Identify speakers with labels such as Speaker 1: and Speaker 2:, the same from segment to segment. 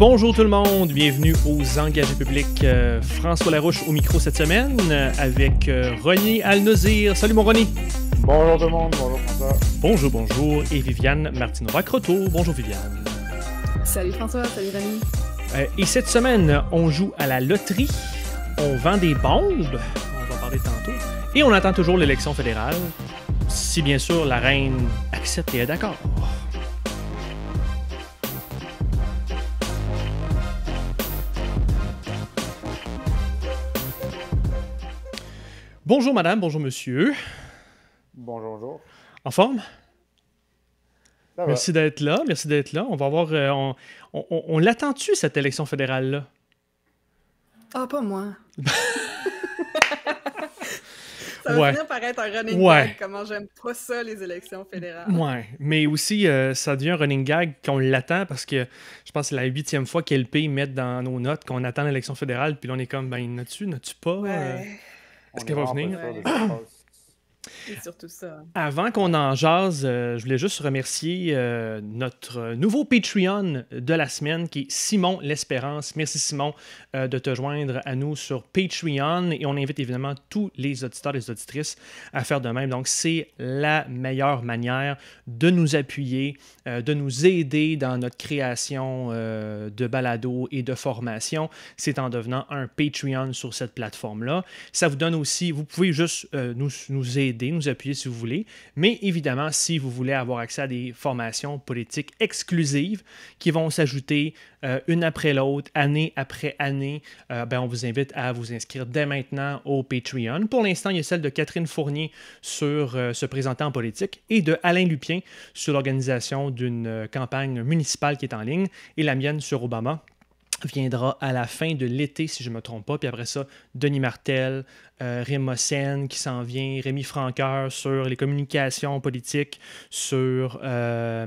Speaker 1: Bonjour tout le monde, bienvenue aux Engagés publics. François Larouche au micro cette semaine avec Ronnie Al-Nozir. Salut mon Ronnie.
Speaker 2: Bonjour tout le monde, bonjour François.
Speaker 1: Bonjour. Et Viviane Martinova-Croteau. Bonjour Viviane.
Speaker 3: Salut François, salut Ronnie.
Speaker 1: Et cette semaine, on joue à la loterie, on vend des bombes, on va parler tantôt, et on attend toujours l'élection fédérale, si bien sûr la reine accepte et est d'accord. Bonjour madame, bonjour monsieur.
Speaker 2: Bonjour.
Speaker 1: En forme?
Speaker 2: Ça va.
Speaker 1: Merci d'être là. On va voir. On l'attend-tu, cette élection fédérale-là?
Speaker 3: Ah, pas moi. Ça va
Speaker 1: Ouais.
Speaker 3: finir par être un running
Speaker 1: Ouais.
Speaker 3: gag, comment j'aime pas ça, les élections fédérales.
Speaker 1: Ouais, mais aussi, ça devient un running gag qu'on l'attend parce que je pense que c'est la 8e fois qu'LP mettent dans nos notes qu'on attend l'élection fédérale, puis là, on est comme, ben, n'as-tu pas?
Speaker 3: Ouais,
Speaker 1: Est-ce qu'elle va venir?
Speaker 3: c'est surtout ça.
Speaker 1: Avant qu'on en jase, je voulais juste remercier notre nouveau Patreon de la semaine qui est Simon L'Espérance. Merci Simon de te joindre à nous sur Patreon et on invite évidemment tous les auditeurs et les auditrices à faire de même. Donc c'est la meilleure manière de nous appuyer, de nous aider dans notre création de balado et de formation. C'est en devenant un Patreon sur cette plateforme-là. Ça vous donne aussi, vous pouvez juste nous aider, nous appuyer si vous voulez, mais évidemment, si vous voulez avoir accès à des formations politiques exclusives qui vont s'ajouter une après l'autre, année après année, on vous invite à vous inscrire dès maintenant au Patreon. Pour l'instant, il y a celle de Catherine Fournier sur se présenter en politique et de Alain Lupien sur l'organisation d'une campagne municipale qui est en ligne et la mienne sur Obama viendra à la fin de l'été, si je ne me trompe pas. Puis après ça, Denis Martel, Réma Sen qui s'en vient, Rémi Franqueur sur les communications politiques, sur les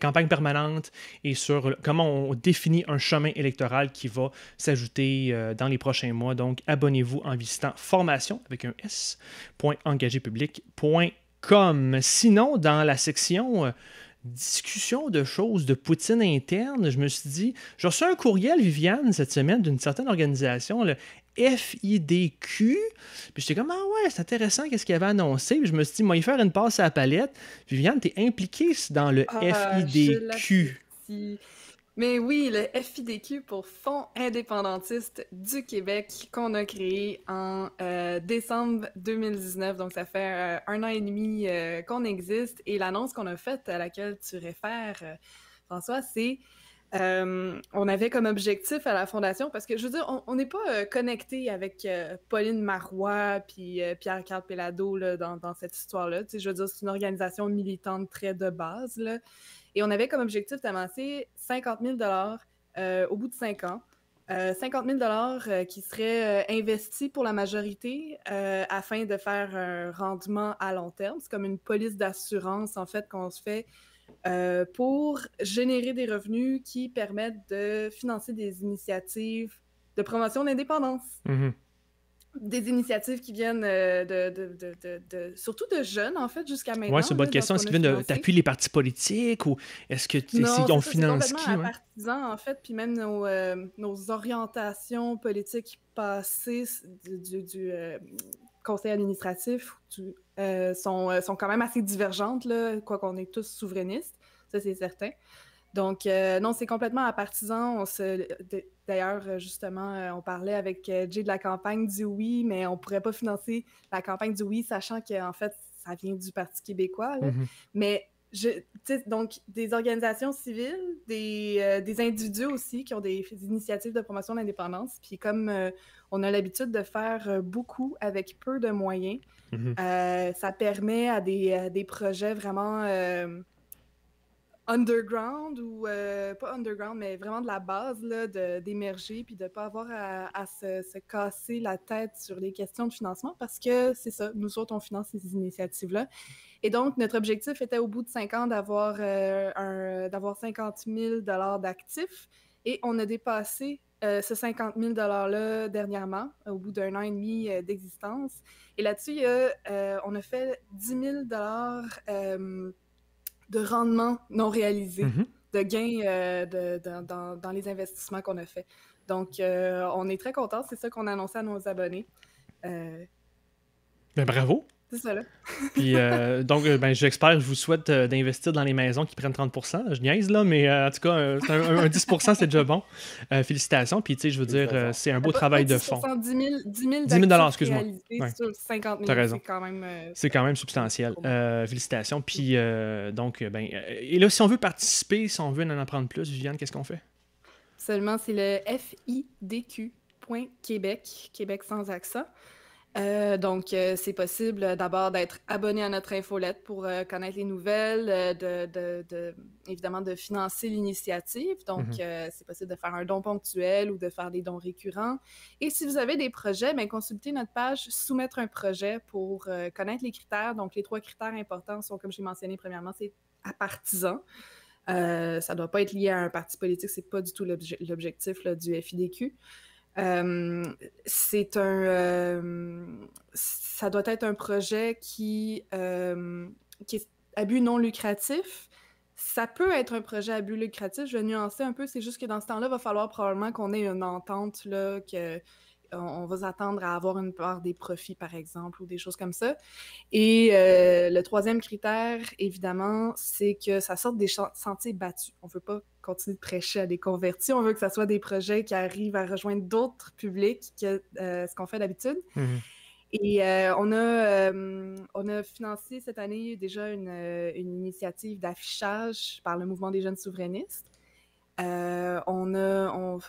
Speaker 1: campagnes permanentes et sur comment on définit un chemin électoral qui va s'ajouter dans les prochains mois. Donc, abonnez-vous en visitant formation avec un s.engagépublic.com. Sinon, dans la section discussion de choses de poutine interne, je me suis dit, j'ai reçu un courriel, Viviane, cette semaine, d'une certaine organisation, le FIDQ, puis j'étais comme, ah ouais, c'est intéressant, qu'est-ce qu'il avait annoncé, puis je me suis dit, moi, y faire une passe à la palette. Viviane, t'es impliquée dans le FIDQ.
Speaker 3: Mais oui, le FIDQ pour Fonds indépendantiste du Québec qu'on a créé en décembre 2019. Donc, ça fait 1 an et demi qu'on existe. Et l'annonce qu'on a faite, à laquelle tu réfères, François, c'est on avait comme objectif à la Fondation, parce que, je veux dire, on n'est pas connecté avec Pauline Marois puis Pierre-Carl Péladeau là, dans cette histoire-là. Tu sais, je veux dire, c'est une organisation militante très de base, là. Et on avait comme objectif d'amasser 50 000 au bout de 5 ans. 50 000 qui seraient investis pour la majorité afin de faire un rendement à long terme. C'est comme une police d'assurance, en fait, qu'on se fait pour générer des revenus qui permettent de financer des initiatives de promotion d'indépendance.
Speaker 1: Mm-hmm.
Speaker 3: Des initiatives qui viennent surtout de jeunes, en fait, jusqu'à maintenant.
Speaker 1: Oui, c'est une bonne question. Est-ce qu'ils viennent d'appuyer les partis politiques ou est-ce qu'ils ont financé qui?
Speaker 3: C'est complètement à partisans, en fait, puis même nos orientations politiques passées du conseil administratif sont quand même assez divergentes, là, quoi qu'on est tous souverainistes, ça c'est certain. Donc, non, c'est complètement à partisans. D'ailleurs, justement, on parlait avec Jay de la campagne du Oui, mais on ne pourrait pas financer la campagne du Oui, sachant qu'en fait, ça vient du Parti québécois. Là.
Speaker 1: Mm-hmm.
Speaker 3: Mais, donc, des organisations civiles, des individus aussi qui ont des initiatives de promotion d'indépendance. Puis comme on a l'habitude de faire beaucoup avec peu de moyens, ça permet à des projets vraiment underground ou pas underground, mais vraiment de la base là, d'émerger puis de ne pas avoir à se casser la tête sur les questions de financement, parce que c'est ça, nous autres, on finance ces initiatives-là. Et donc, notre objectif était au bout de 5 ans d'avoir 50 000 $ d'actifs, et on a dépassé ce 50 000 $ dernièrement, au bout d'1 an et demi d'existence. Et là-dessus, on a fait 10 000 $ de rendement non réalisé de gains dans les investissements qu'on a faits. Donc, on est très contents. C'est ça qu'on a annoncé à nos abonnés.
Speaker 1: Ben, bravo!
Speaker 3: C'est ça, là.
Speaker 1: Puis, donc, j'espère, je vous souhaite d'investir dans les maisons qui prennent 30%. Je niaise, là, mais en tout cas, un 10%, c'est déjà bon. Félicitations. Puis, tu sais, je veux dire, c'est un beau travail de fond.
Speaker 3: 10 000
Speaker 1: $10 000, excuse-moi.
Speaker 3: Ouais. Sur 50 000,
Speaker 1: t'as raison.
Speaker 3: C'est
Speaker 1: quand même substantiel. Félicitations. Puis, donc, et là, si on veut participer, si on veut en apprendre plus, Viviane, qu'est-ce qu'on fait?
Speaker 3: Seulement, c'est le FIDQ.Québec, Québec sans accent. Donc, c'est possible d'abord d'être abonné à notre infolette pour connaître les nouvelles, évidemment de financer l'initiative. Donc, c'est possible de faire un don ponctuel ou de faire des dons récurrents. Et si vous avez des projets, consultez notre page « Soumettre un projet » pour connaître les critères. Donc, les 3 critères importants sont, comme j'ai mentionné premièrement, c'est apartisan. Ça ne doit pas être lié à un parti politique, c'est pas du tout l'objectif du FIDQ. Ça doit être un projet qui est à but non lucratif. Ça peut être un projet à but lucratif, je vais nuancer un peu, c'est juste que dans ce temps-là, il va falloir probablement qu'on ait une entente, là, on va s'attendre à avoir une part des profits, par exemple, ou des choses comme ça. Et le 3e critère, évidemment, c'est que ça sorte des sentiers battus. On ne veut pas continuer de prêcher à des convertis. On veut que ça soit des projets qui arrivent à rejoindre d'autres publics que ce qu'on fait d'habitude. Et on a financé cette année déjà une initiative d'affichage par le Mouvement des jeunes souverainistes. On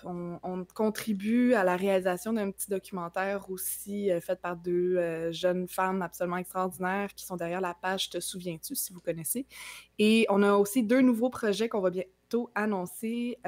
Speaker 3: contribue à la réalisation d'un petit documentaire aussi fait par 2 jeunes femmes absolument extraordinaires qui sont derrière la page « Te souviens-tu » si vous connaissez. Et on a aussi 2 nouveaux projets qu'on va bientôt annoncer.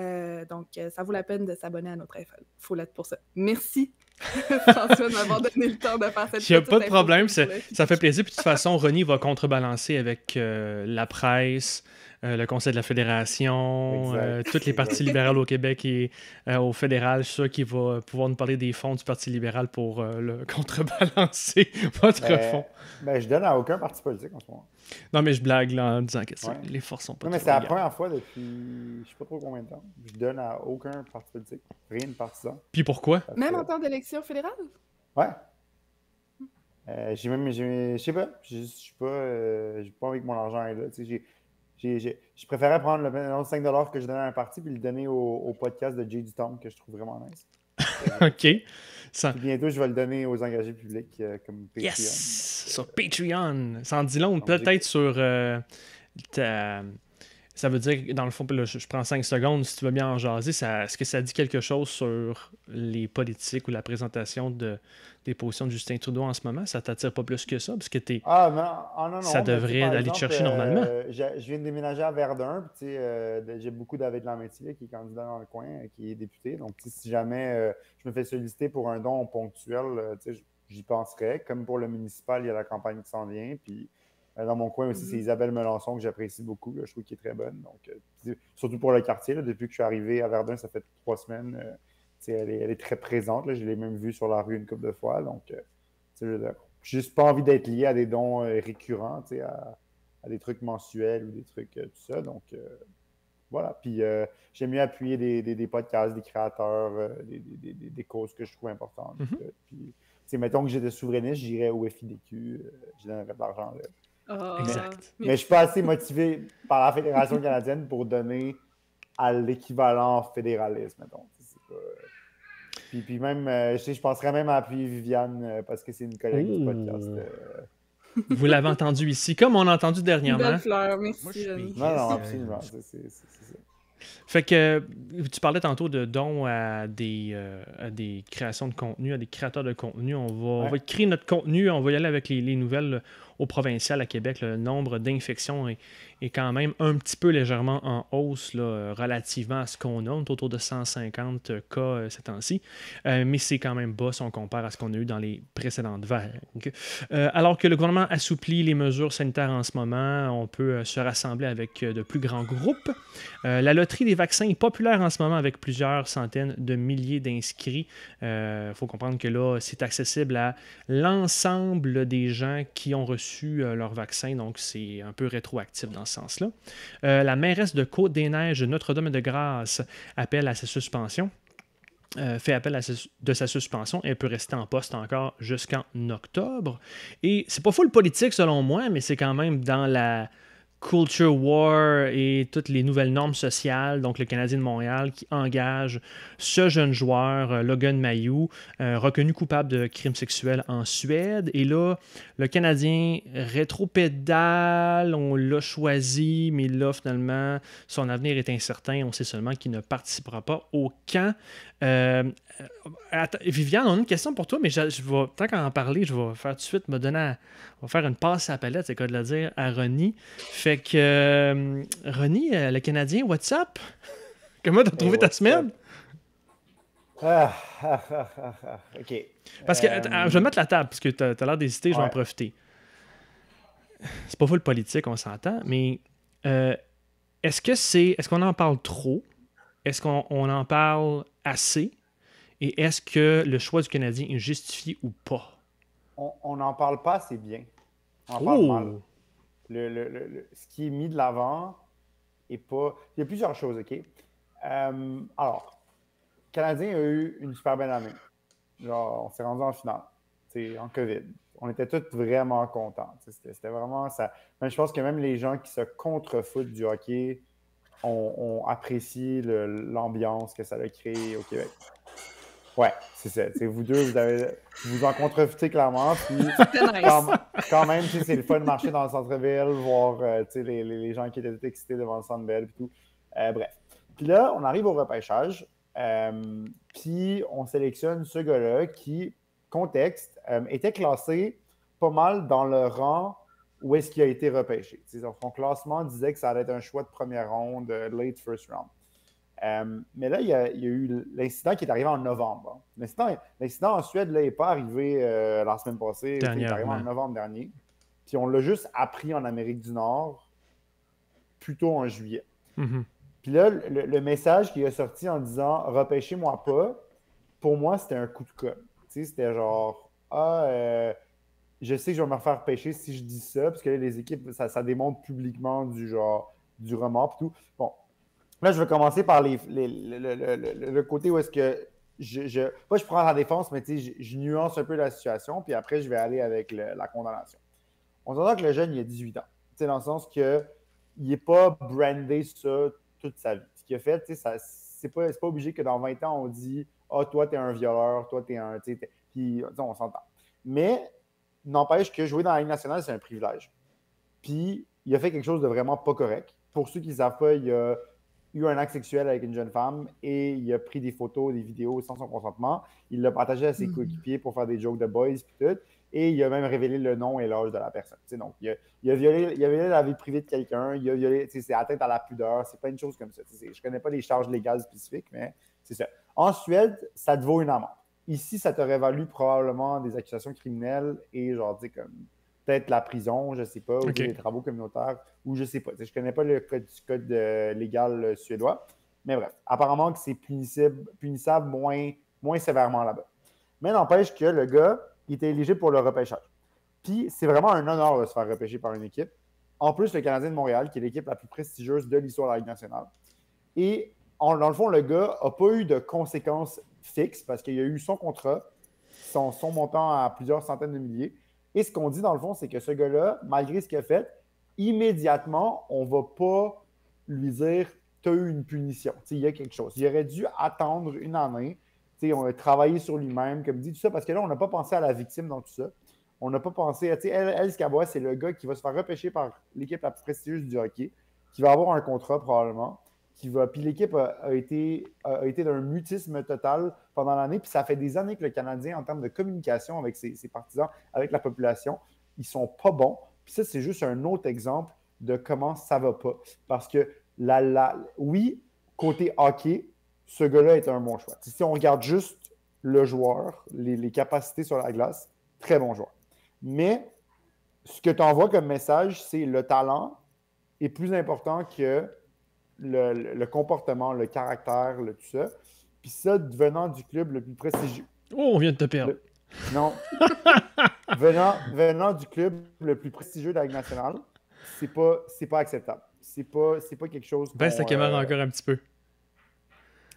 Speaker 3: Donc, ça vaut la peine de s'abonner à notre infolette pour ça. Merci François de m'avoir donné le temps de faire cette
Speaker 1: Il n'y a pas de problème, ça fait plaisir. Puis de toute façon, Ronnie va contrebalancer avec la presse, le Conseil de la Fédération, toutes les partis libéraux au Québec et au fédéral. Je suis sûr qu'il va pouvoir nous parler des fonds du Parti libéral pour le contrebalancer votre fonds.
Speaker 2: Je donne à aucun parti politique en ce moment.
Speaker 1: Non, mais je blague là, en disant que les forces sont pas
Speaker 2: non, mais c'est la première fois depuis je ne sais pas trop combien de temps. Je donne à aucun parti politique, rien de partisan.
Speaker 1: Puis pourquoi?
Speaker 3: Même en temps d'élection fédérale?
Speaker 2: Ouais. Je sais pas. Je suis pas. J'ai pas envie que mon argent aille là. Je préférais prendre le 5$ que je donnais à un parti puis le donner au podcast de Jay Dutombe que je trouve vraiment nice.
Speaker 1: OK.
Speaker 2: Puis bientôt, je vais le donner aux engagés publics comme Patreon.
Speaker 1: Yes! Sur Patreon. Ça en dit long. Peut-être sur Ça veut dire, dans le fond, là, je prends 5 secondes, si tu veux bien en jaser, est-ce que ça dit quelque chose sur les politiques ou la présentation des positions de Justin Trudeau en ce moment? Ça t'attire pas plus que ça? Parce que
Speaker 2: non,
Speaker 1: ça devrait aller te chercher normalement.
Speaker 2: Je viens de déménager à Verdun, puis j'ai beaucoup David Lametti qui est candidat dans le coin, qui est député. Donc, si jamais je me fais solliciter pour un don ponctuel, j'y penserais. Comme pour le municipal, il y a la campagne qui s'en vient, puis dans mon coin aussi, c'est Isabelle Melançon que j'apprécie beaucoup. Là, je trouve qu'elle est très bonne. Donc, surtout pour le quartier, là, depuis que je suis arrivé à Verdun, ça fait 3 semaines. Elle est très présente. Là, je l'ai même vue sur la rue une couple de fois. Donc, j'ai juste pas envie d'être lié à des dons récurrents, à des trucs mensuels ou des trucs tout ça. Donc, voilà. Puis, j'aime mieux appuyer des podcasts, des créateurs, des causes que je trouve importantes. Puis, mettons que j'étais souverainiste, j'irais au FIDQ. Je donnerais de l'argent là.
Speaker 1: Exact.
Speaker 2: Mais je suis pas assez motivé par la Fédération canadienne pour donner à l'équivalent fédéralisme, mettons. Puis même, je penserais même à appuyer Viviane parce que c'est une collègue du podcast.
Speaker 1: Vous l'avez entendu ici, comme on a entendu dernièrement.
Speaker 3: Belle fleur, merci.
Speaker 2: Non, absolument. C'est ça.
Speaker 1: Fait que tu parlais tantôt de dons à des créations de contenu, à des créateurs de contenu. On va créer notre contenu, on va y aller avec les nouvelles au provincial à Québec. Le nombre d'infections est quand même un petit peu légèrement en hausse là, relativement à ce qu'on a. On est autour de 150 cas ces temps-ci. Mais c'est quand même bas si on compare à ce qu'on a eu dans les précédentes vagues. Alors que le gouvernement assouplit les mesures sanitaires en ce moment, on peut se rassembler avec de plus grands groupes. La loterie des vaccins est populaire en ce moment avec plusieurs centaines de milliers d'inscrits. Il faut comprendre que là, c'est accessible à l'ensemble des gens qui ont reçu leur vaccin, donc c'est un peu rétroactif dans ce sens-là. La mairesse de Côte-des-Neiges, Notre-Dame-de-Grâce, appelle à sa suspension. Fait appel de sa suspension. Elle peut rester en poste encore jusqu'en octobre. Et c'est pas full politique selon moi, mais c'est quand même dans la culture war et toutes les nouvelles normes sociales. Donc le Canadien de Montréal qui engage ce jeune joueur, Logan Mailloux, reconnu coupable de crimes sexuels en Suède. Et là, le Canadien rétropédale, on l'a choisi, mais là, finalement, son avenir est incertain. On sait seulement qu'il ne participera pas au camp. Viviane, on a une question pour toi, mais je vais, tant qu'à en parler, je vais faire tout de suite, on va faire une passe à la palette, c'est quoi de le dire, à Ronnie. Fait que, Ronnie, le Canadien, what's up? Comment t'as trouvé ta semaine?
Speaker 2: OK.
Speaker 1: Parce que, je vais mettre la table, parce que t'as l'air d'hésiter, je vais en profiter. C'est pas full politique, on s'entend, mais est-ce qu'on en parle trop? Est-ce qu'on en parle assez? Et est-ce que le choix du Canadien est justifié ou pas?
Speaker 2: On n'en parle pas assez bien. On en parle mal. Ce qui est mis de l'avant est pas... Il y a plusieurs choses, OK? Alors, le Canadien a eu une super belle année. Genre, on s'est rendu en finale, en COVID. On était tous vraiment contents. C'était vraiment ça. Mais je pense que même les gens qui se contrefoutent du hockey ont apprécié l'ambiance que ça a créé au Québec. Ouais, c'est ça. Vous deux, vous en contrefoutez clairement. Puis, quand même, c'est le fun de marcher dans le centre-ville, voir les gens qui étaient excités devant le Centre Bell et tout. Bref. Puis là, on arrive au repêchage. Puis on sélectionne ce gars-là qui, contexte, était classé pas mal dans le rang où est-ce qu'il a été repêché. Son classement disait que ça allait être un choix de première ronde, late first round. Mais là, il y a eu l'incident qui est arrivé en novembre. L'incident en Suède n'est pas arrivé la semaine passée. Il est arrivé en novembre dernier. Puis on l'a juste appris en Amérique du Nord plutôt en juillet.
Speaker 1: Mm-hmm.
Speaker 2: Puis là, le message qui est sorti en disant « repêchez-moi pas », pour moi, c'était un coup de com'. C'était genre « je sais que je vais me refaire pêcher si je dis ça », parce que là, les équipes, ça démontre publiquement du remords et tout. Bon, là, je vais commencer par le côté où est-ce que moi, je prends la défense, mais je nuance un peu la situation, puis après, je vais aller avec la condamnation. On s'entend que le jeune, il a 18 ans. Dans le sens qu'il n'est pas brandé ça toute sa vie. Ce qu'il a fait, c'est pas obligé que dans 20 ans, on dit « Ah, toi, t'es un violeur, toi, t'es un... » Puis, on s'entend. Mais, n'empêche que jouer dans la Ligue nationale, c'est un privilège. Puis, il a fait quelque chose de vraiment pas correct. Pour ceux qui ne savent pas, il a eu un acte sexuel avec une jeune femme et il a pris des photos, des vidéos sans son consentement. Il l'a partagé à ses coéquipiers pour faire des jokes de boys puis tout. Et il a même révélé le nom et l'âge de la personne. Donc, il a violé la vie privée de quelqu'un, il a violé, c'est atteinte à la pudeur, c'est pas une chose comme ça. Je ne connais pas les charges légales spécifiques, mais c'est ça. En Suède, ça te vaut une amende. Ici, ça t'aurait valu probablement des accusations criminelles et genre, comme peut-être la prison, je ne sais pas, ou des travaux communautaires, ou je ne sais pas. Je ne connais pas le code légal suédois, mais bref, apparemment que c'est punissable moins sévèrement là-bas. Mais n'empêche que le gars, il était éligible pour le repêchage. Puis, c'est vraiment un honneur de se faire repêcher par une équipe. En plus, le Canadien de Montréal, qui est l'équipe la plus prestigieuse de l'histoire de la Ligue nationale. Et, dans le fond, le gars n'a pas eu de conséquences fixes parce qu'il a eu son contrat, son montant à plusieurs centaines de milliers. Et ce qu'on dit, dans le fond, c'est que ce gars-là, malgré ce qu'il a fait, immédiatement, on ne va pas lui dire « tu as eu une punition ». Il y a quelque chose. Il aurait dû attendre une année. On a travaillé sur lui-même, comme dit tout ça, parce que là, on n'a pas pensé à la victime dans tout ça. On n'a pas pensé à, elle, ce qu'elle voit, c'est le gars qui va se faire repêcher par l'équipe la plus prestigieuse du hockey, qui va avoir un contrat probablement, puis l'équipe a été d'un mutisme total pendant l'année, puis ça fait des années que le Canadien, en termes de communication avec ses partisans, avec la population, ils sont pas bons. Puis ça, c'est juste un autre exemple de comment ça va pas. Parce que, oui, côté hockey, ce gars-là est un bon choix. Si on regarde juste le joueur, les capacités sur la glace, très bon joueur. Mais ce que tu envoies comme message, c'est le talent est plus important que le comportement, le caractère, tout ça. Puis ça, venant du club le plus prestigieux.
Speaker 1: Oh, on vient de te perdre.
Speaker 2: Non. venant du club le plus prestigieux de la Ligue nationale, c'est pas acceptable. C'est pas quelque chose
Speaker 1: Baisse ta caméra encore un petit peu.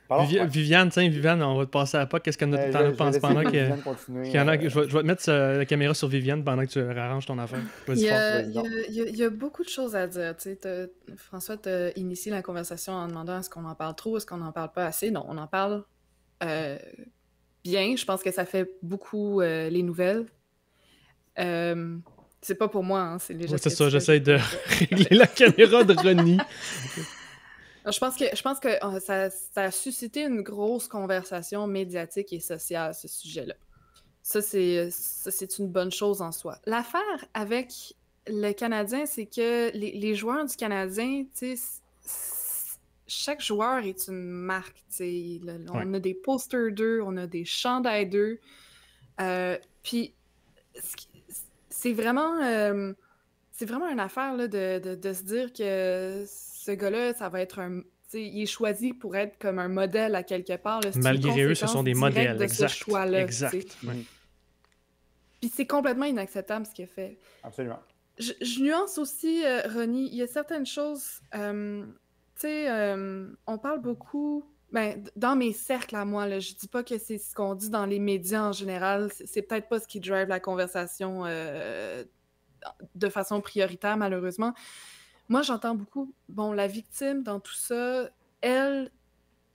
Speaker 2: Pardon?
Speaker 1: Viviane, tiens, Viviane, on va te passer à pas. Qu'est-ce que t'en as pensé pendant que... Je vais te mettre la caméra sur Viviane pendant que tu arranges ton affaire.
Speaker 3: Il y a beaucoup de choses à dire. François, tu as initié la conversation en demandant est-ce qu'on en parle trop, est-ce qu'on n'en parle pas assez. Non, on en parle bien. Je pense que ça fait beaucoup les nouvelles. C'est pas pour moi, hein, c'est les gestes.
Speaker 1: C'est ça, j'essaie de régler la caméra de Ronnie.
Speaker 3: Je pense que ça a suscité une grosse conversation médiatique et sociale, ce sujet-là. Ça, c'est une bonne chose en soi. L'affaire avec le Canadien, c'est que les joueurs du Canadien, chaque joueur est une marque. On a des posters d'eux, on a des chandails d'eux. Puis, c'est vraiment une affaire là, de se dire que ce gars-là, ça va être il est choisi pour être comme un modèle à quelque part. Là,
Speaker 1: malgré eux, ce sont des modèles.
Speaker 3: De
Speaker 1: exact.
Speaker 3: Ce choix-là,
Speaker 1: exact. Oui.
Speaker 3: Puis c'est complètement inacceptable ce qu'il a fait.
Speaker 2: Absolument.
Speaker 3: Je nuance aussi, Ronnie, il y a certaines choses. On parle beaucoup. Ben, dans mes cercles à moi, là, je dis pas que c'est ce qu'on dit dans les médias en général. C'est peut-être pas ce qui drive la conversation de façon prioritaire, malheureusement. Moi, j'entends beaucoup, la victime dans tout ça, elle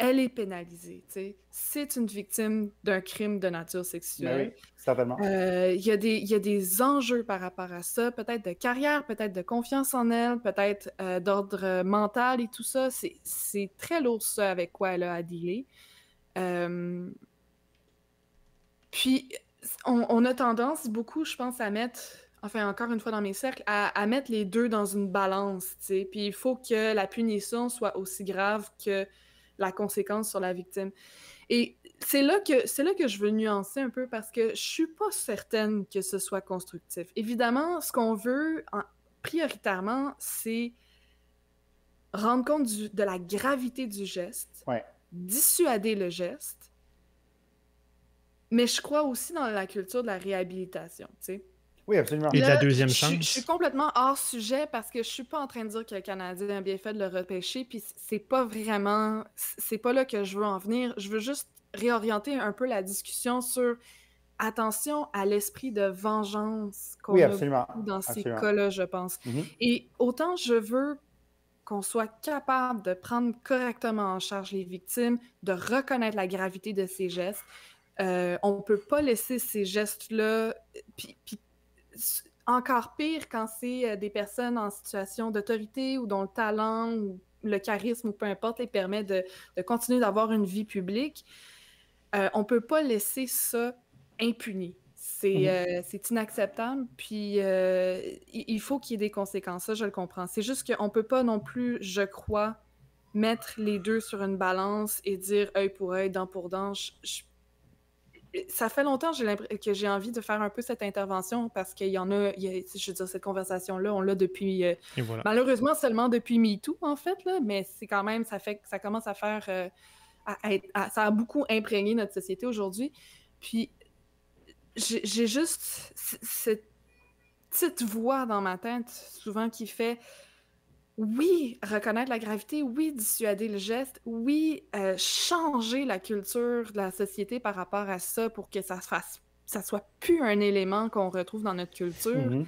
Speaker 3: est pénalisée. C'est une victime d'un crime de nature sexuelle.
Speaker 2: Oui, certainement.
Speaker 3: Il y a des enjeux par rapport à ça, peut-être de carrière, peut-être de confiance en elle, peut-être d'ordre mental et tout ça. C'est très lourd, ça, avec quoi elle a à dealer. Puis, on a tendance beaucoup, je pense, à mettre... Enfin, encore une fois dans mes cercles, à mettre les deux dans une balance, tu sais. Puis il faut que la punition soit aussi grave que la conséquence sur la victime. Et c'est là que je veux nuancer un peu parce que je suis pas certaine que ce soit constructif. Évidemment, ce qu'on veut prioritairement, c'est rendre compte de la gravité du geste, dissuader le geste, mais je crois aussi dans la culture de la réhabilitation, tu sais.
Speaker 2: Oui, absolument.
Speaker 1: Et de la deuxième chance.
Speaker 3: Je suis complètement hors sujet parce que je suis pas en train de dire que le Canadien a bien fait de le repêcher, puis c'est pas là que je veux en venir. Je veux juste réorienter un peu la discussion sur attention à l'esprit de vengeance qu'on a dans ces cas-là, je pense. Et autant je veux qu'on soit capable de prendre correctement en charge les victimes, de reconnaître la gravité de ces gestes. On peut pas laisser ces gestes-là... Puis encore pire quand c'est des personnes en situation d'autorité ou dont le talent ou le charisme ou peu importe les permet de continuer d'avoir une vie publique. On peut pas laisser ça impuni. C'est inacceptable, puis il faut qu'il y ait des conséquences, ça je le comprends. C'est juste qu'on peut pas non plus, je crois, mettre les deux sur une balance et dire œil pour œil, dent pour dent. Ça fait longtemps que j'ai envie de faire un peu cette intervention parce qu'il y en a, je veux dire, cette conversation-là, on l'a depuis,
Speaker 1: voilà.
Speaker 3: Malheureusement seulement depuis MeToo, en fait, là, mais c'est quand même, ça commence à faire, ça a beaucoup imprégné notre société aujourd'hui. Puis, j'ai juste cette petite voix dans ma tête, souvent, qui fait... Oui, reconnaître la gravité, oui, dissuader le geste, oui, changer la culture de la société par rapport à ça pour que ça soit plus un élément qu'on retrouve dans notre culture.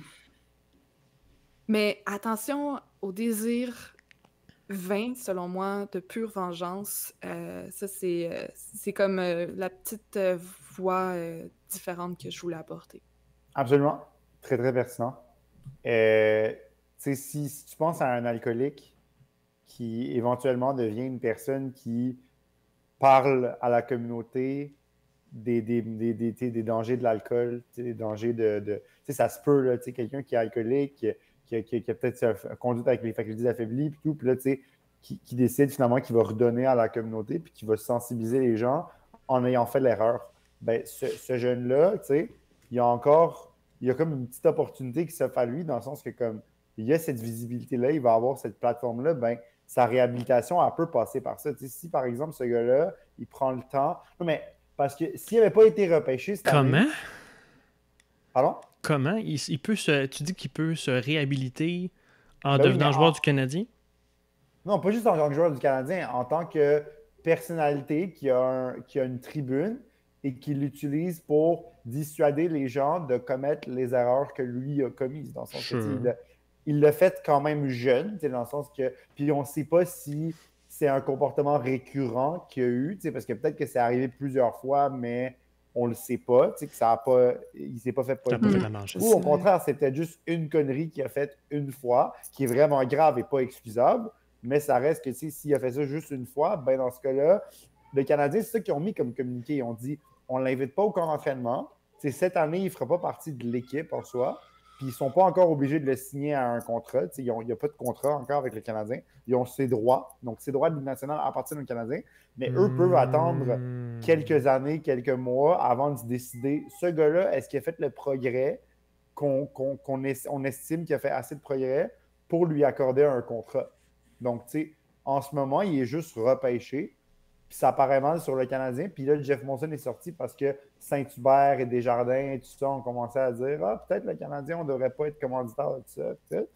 Speaker 3: Mais attention au désir vain, selon moi, de pure vengeance. Ça, c'est comme la petite voix différente que je voulais apporter.
Speaker 2: Absolument. Très, très pertinent. Si tu penses à un alcoolique qui éventuellement devient une personne qui parle à la communauté des dangers de l'alcool, des dangers ça se peut, là, quelqu'un qui est alcoolique, qui a peut-être conduite avec les facultés affaiblies, puis tout, puis là, qui décide finalement qu'il va redonner à la communauté, puis qui va sensibiliser les gens en ayant fait l'erreur. Ben, ce jeune-là, il y a comme une petite opportunité qui s'offre à lui, dans le sens que comme il y a cette visibilité-là, il va avoir cette plateforme-là, ben, sa réhabilitation, elle peut passer par ça. Tu sais, si, par exemple, ce gars-là, il prend le temps... Non, mais parce que s'il n'avait pas été repêché cette année...
Speaker 1: Comment?
Speaker 2: Pardon?
Speaker 1: Comment? Il peut tu dis qu'il peut se réhabiliter en
Speaker 2: Ben oui, mais
Speaker 1: devenant joueur du Canadien?
Speaker 2: non, pas juste en tant que joueur du Canadien, en tant que personnalité qui a une tribune et qui l'utilise pour dissuader les gens de commettre les erreurs que lui a commises. Dans le sens que, tu sais,
Speaker 1: Sure.
Speaker 2: il l'a fait quand même jeune, tu sais, dans le sens que. Puis on ne sait pas si c'est un comportement récurrent qu'il y a eu, tu sais, parce que peut-être que c'est arrivé plusieurs fois, mais on ne le sait pas, tu sais, que ça a pas, il ne s'est pas fait
Speaker 1: Ça n'a pas fait
Speaker 2: pogner.
Speaker 1: la manche.
Speaker 2: Ou au contraire, c'est peut-être juste une connerie qu'il a faite une fois, qui est vraiment grave et pas excusable. Mais ça reste que s'il a fait ça juste une fois, ben dans ce cas-là, le Canadien, c'est ça qu'ils ont mis comme communiqué. Ils ont dit on ne l'invite pas au camp d'entraînement. T'sais, cette année, il ne fera pas partie de l'équipe en soi. Puis ils ne sont pas encore obligés de le signer à un contrat. Il n'y a pas de contrat encore avec le Canadien. Ils ont ses droits. Donc, ses droits de Ligue nationale appartiennent au Canadien. Mais eux peuvent attendre quelques années, quelques mois avant de se décider ce gars-là, est-ce qu'il a fait le progrès qu'on estime qu'il a fait assez de progrès pour lui accorder un contrat. Donc, tu sais, en ce moment, il est juste repêché. Puis ça paraît mal sur le Canadien. Puis là, Jeff Monson est sorti parce que Saint-Hubert et Desjardins et tout ça ont commencé à dire ah, peut-être le Canadien, on ne devrait pas être commanditaire de ça. Peut-être.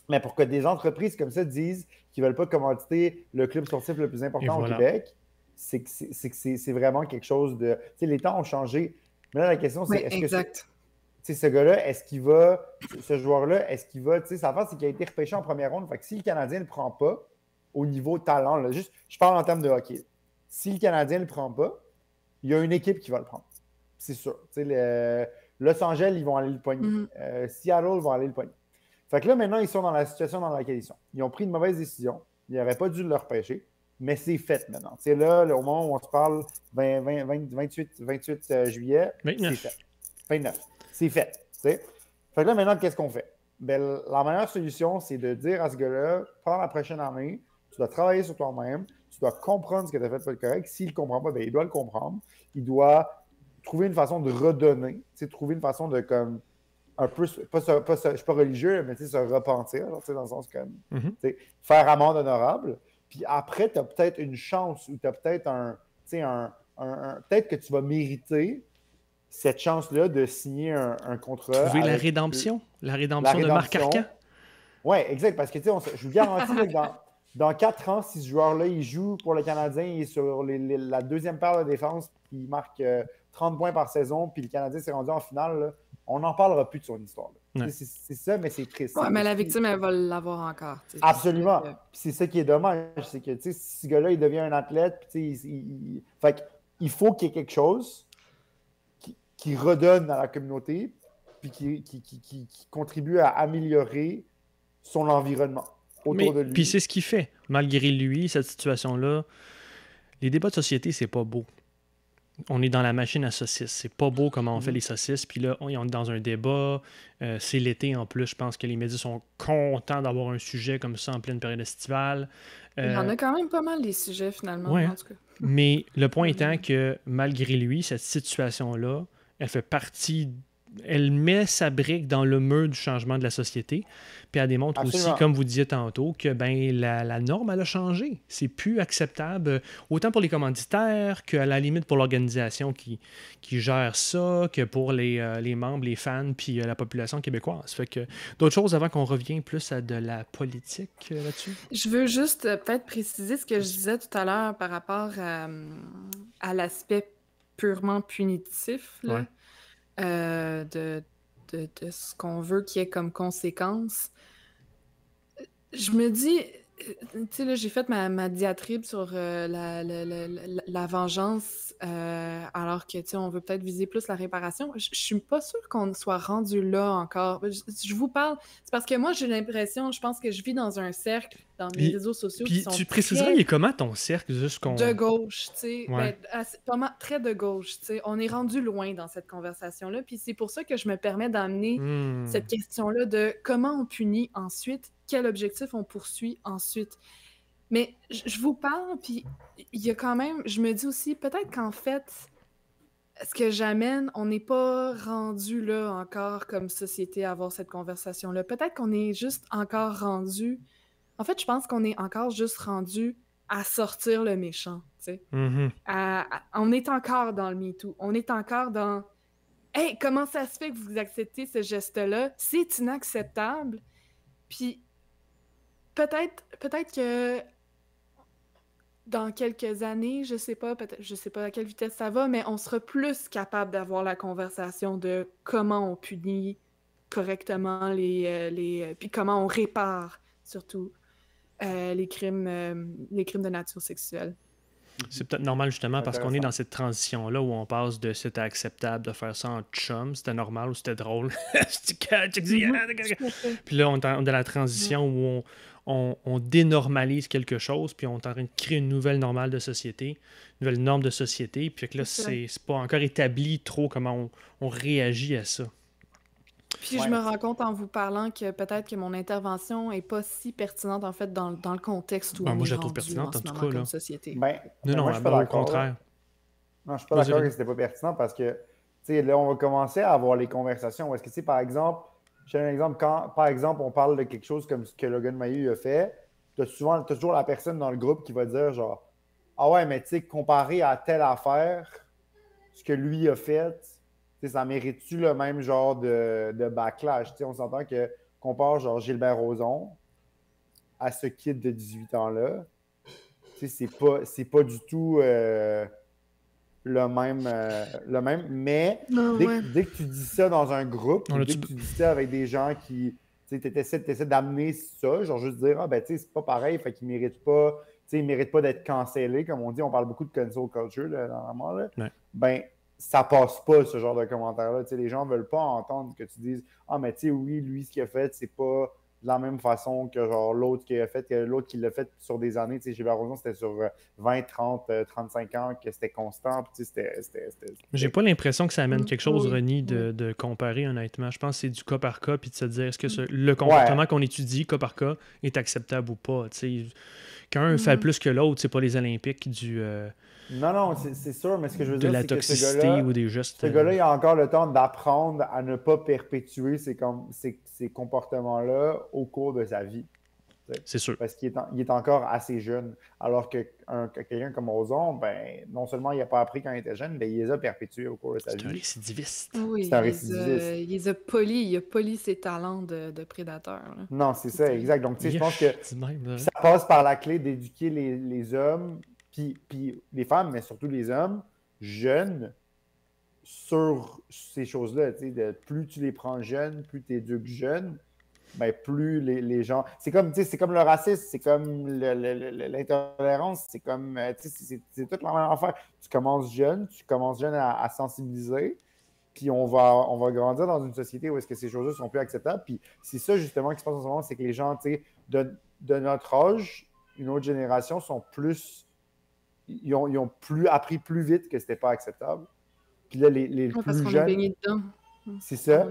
Speaker 2: Mais pour que des entreprises comme ça disent qu'ils ne veulent pas commanditer le club sportif le plus important au Québec, c'est que c'est vraiment quelque chose de. Tu sais, les temps ont changé. Mais là, la question, c'est est-ce que ce gars-là, est-ce qu'il va, ce joueur-là, est-ce qu'il va, tu sais, sa face, c'est qu'il a été repêché en première ronde. Fait que si le Canadien ne le prend pas, au niveau talent, là, juste, je parle en termes de hockey. Si le Canadien ne le prend pas, il y a une équipe qui va le prendre. C'est sûr. Tu sais, Los Angeles, ils vont aller le pogner. Seattle, ils vont aller le pogner. Fait que là, maintenant, ils sont dans la situation dans laquelle ils sont. Ils ont pris une mauvaise décision. Ils n'auraient pas dû le repêcher, mais c'est fait maintenant. Tu sais, là, au moment où on se parle, 28 juillet,
Speaker 1: 29.
Speaker 2: c'est fait. 29. C'est fait. T'sais. Fait que là, maintenant, qu'est-ce qu'on fait? Ben, la meilleure solution, c'est de dire à ce gars-là, pendant la prochaine année, tu dois travailler sur toi-même, tu dois comprendre ce que tu as fait pas correct. S'il ne comprend pas, ben, il doit le comprendre. Il doit trouver une façon de redonner, trouver une façon de comme un peu, je ne suis pas religieux, mais se repentir, genre, dans le sens comme faire amende honorable. Puis après, tu as peut-être une chance ou tu as peut-être peut-être que tu vas mériter cette chance-là de signer un contrat.
Speaker 1: Trouver la rédemption de Marc Arcan.
Speaker 2: Oui, exact. Parce que je vous garantis que dans 4 ans, si ce joueur-là, il joue pour le Canadien, il est sur la deuxième paire de défense, puis il marque 30 points par saison, puis le Canadien s'est rendu en finale, là, on n'en parlera plus de son histoire. Ouais. C'est ça, mais c'est triste.
Speaker 3: Ouais, mais la victime, elle va l'avoir encore.
Speaker 2: Absolument. Puis c'est ça qui est dommage, c'est que si ce gars-là, il devient un athlète, fait il faut qu'il y ait quelque chose qui redonne à la communauté, puis qui contribue à améliorer son environnement autour de lui.
Speaker 1: Puis c'est ce qu'il fait. Malgré lui, cette situation-là, les débats de société, c'est pas beau. On est dans la machine à saucisses. C'est pas beau comment on fait les saucisses. Puis là, on est dans un débat. C'est l'été en plus. Je pense que les médias sont contents d'avoir un sujet comme ça en pleine période estivale.
Speaker 3: Il y en a quand même pas mal les sujets finalement.
Speaker 1: Ouais,
Speaker 3: en tout cas.
Speaker 1: Mais le point étant que malgré lui, cette situation-là, elle fait partie... Elle met sa brique dans le mur du changement de la société. Puis elle démontre aussi, comme vous disiez tantôt, que la norme, elle a changé. C'est plus acceptable, autant pour les commanditaires qu'à la limite pour l'organisation qui gère ça, que pour les membres, les fans, puis la population québécoise. Fait que d'autres choses avant qu'on revienne plus à de la politique là-dessus?
Speaker 3: Je veux juste peut-être préciser ce que je disais tout à l'heure par rapport à l'aspect purement punitif. Là. Ouais. De ce qu'on veut qu'il y ait comme conséquence. Je me dis, tu sais, là, j'ai fait ma diatribe sur la vengeance, alors que, tu sais, on veut peut-être viser plus la réparation. Je suis pas sûre qu'on soit rendu là encore. Je vous parle, c'est parce que moi, j'ai l'impression, je pense que je vis dans un cercle, dans mes réseaux sociaux qui sont
Speaker 1: tu préciserais, il est comment ton cercle? Juste qu'on...
Speaker 3: De gauche, tu sais. Ouais. Très de gauche, tu sais. On est rendu loin dans cette conversation-là, puis c'est pour ça que je me permets d'amener cette question-là de comment on punit ensuite, quel objectif on poursuit ensuite. Mais je vous parle, puis il y a quand même, je me dis aussi, peut-être qu'en fait, ce que j'amène, on n'est pas rendu là encore comme société à avoir cette conversation-là. Peut-être qu'on est juste encore rendu En fait, je pense qu'on est encore juste rendu à sortir le méchant, tu sais.
Speaker 1: Mhm.
Speaker 3: On est encore dans le MeToo. On est encore dans « Hey, comment ça se fait que vous acceptez ce geste-là? C'est inacceptable. » Puis peut-être que dans quelques années, je sais pas à quelle vitesse ça va, mais on sera plus capable d'avoir la conversation de comment on punit correctement puis comment on répare surtout les crimes de nature sexuelle.
Speaker 1: C'est peut-être normal justement parce qu'on est
Speaker 2: Intéressant.
Speaker 1: dans cette transition-là où on passe de c'était acceptable de faire ça en chum, c'était normal ou c'était drôle.
Speaker 3: Tout à fait.
Speaker 1: Puis là, on est dans la transition où on dénormalise quelque chose, puis on est en train de créer une nouvelle normale de société, une nouvelle norme de société, puis que là,
Speaker 3: C'est ça.
Speaker 1: c'est pas encore établi trop comment on réagit à ça.
Speaker 3: Puis
Speaker 2: Ouais.
Speaker 3: je me rends compte en vous parlant que peut-être que mon intervention est pas si pertinente en fait dans le contexte où
Speaker 1: Ben,
Speaker 3: on
Speaker 1: moi,
Speaker 3: est
Speaker 1: je la trouve
Speaker 3: rendu
Speaker 1: pertinente,
Speaker 3: en
Speaker 1: en
Speaker 3: ce
Speaker 1: tout
Speaker 3: moment
Speaker 1: cas, là.
Speaker 3: comme société.
Speaker 2: Ben,
Speaker 1: Non,
Speaker 2: moi, je suis pas
Speaker 1: au
Speaker 2: d'accord.
Speaker 1: contraire.
Speaker 2: Non, je suis pas
Speaker 1: Vas-y,
Speaker 2: d'accord
Speaker 1: vas-y.
Speaker 2: que c'était pas pertinent parce que, tu sais, là, on va commencer à avoir les conversations. Où est-ce que, tu sais, par exemple, je donne un exemple, quand, par exemple, on parle de quelque chose comme ce que Logan Mailloux a fait, t'as toujours la personne dans le groupe qui va dire, genre, ah ouais, mais tu sais, comparé à telle affaire, ce que lui a fait, tu sais, ça mérite-tu le même genre de backlash? Tu sais, on s'entend que compare, genre, Gilbert Rozon à ce kid de 18 ans-là, tu sais, c'est pas du tout le même. Mais
Speaker 3: Non, ouais.
Speaker 2: dès que tu dis ça dans un groupe,
Speaker 1: On
Speaker 2: ou
Speaker 1: a-tu-
Speaker 2: dès que tu dis ça avec des gens qui, tu sais, t'essaies d'amener ça, genre juste dire, ah ben, tu sais, c'est pas pareil, fait qu'ils méritent pas, tu sais, ils méritent pas d'être cancellés, comme on dit, on parle beaucoup de cancel culture, là, normalement, là.
Speaker 1: Ouais.
Speaker 2: Ben, ça passe pas, ce genre de commentaires-là. Tu sais, les gens veulent pas entendre que tu dises, ah, mais tu sais, oui, lui, ce qu'il a fait, c'est pas de la même façon que genre l'autre qui a fait, que l'autre qui l'a fait sur des années. Tu sais, Gilbert Rozon, c'était sur 20, 30, 35 ans, que c'était constant. Puis, tu sais,
Speaker 1: J'ai pas l'impression que ça amène quelque chose,
Speaker 3: Oui,
Speaker 1: Ronnie,
Speaker 3: oui.
Speaker 1: de comparer, honnêtement. Je pense que c'est du cas par cas, puis de se dire est-ce que le comportement qu'on étudie, cas par cas, est acceptable ou pas. Tu sais, quand un fait plus que l'autre, c'est pas les Olympiques
Speaker 2: Non, c'est sûr, mais ce que je veux
Speaker 1: de
Speaker 2: dire,
Speaker 1: la
Speaker 2: c'est que
Speaker 1: toxicité ou des gestes.
Speaker 2: ce gars-là, il a encore le temps d'apprendre à ne pas perpétuer ces comportements-là au cours de sa vie.
Speaker 1: C'est sûr.
Speaker 2: Parce qu'il est encore assez jeune. Alors que quelqu'un comme Ozon, ben, non seulement il n'a pas appris quand il était jeune, mais il les a perpétués au cours de sa
Speaker 1: C'est un
Speaker 2: vie.
Speaker 1: récidiviste.
Speaker 3: Oui,
Speaker 2: C'est un récidiviste.
Speaker 3: il a poli ses talents de prédateur. Là.
Speaker 2: Non, c'est ça, exact. Donc, tu sais, je pense que
Speaker 1: C'est même, là.
Speaker 2: ça passe par la clé d'éduquer les hommes, puis les femmes, mais surtout les hommes jeunes sur ces choses-là. Tu sais, plus tu les prends jeunes, plus tu éduques jeunes, ben, plus les gens. C'est comme, tu sais, c'est comme le racisme, c'est comme l'intolérance, c'est comme. Tu sais, c'est toute la même affaire. Tu commences jeune à sensibiliser, puis on va grandir dans une société où est-ce que ces choses-là sont plus acceptables. Puis c'est ça, justement, qui se passe en ce moment, c'est que les gens, tu sais, de notre âge, une autre génération, sont plus. Ils ont appris plus vite que c'était pas acceptable. Puis là, les
Speaker 3: Ouais, parce
Speaker 2: plus
Speaker 3: qu'on a
Speaker 2: jeunes,
Speaker 3: baigné dedans.
Speaker 2: c'est ça.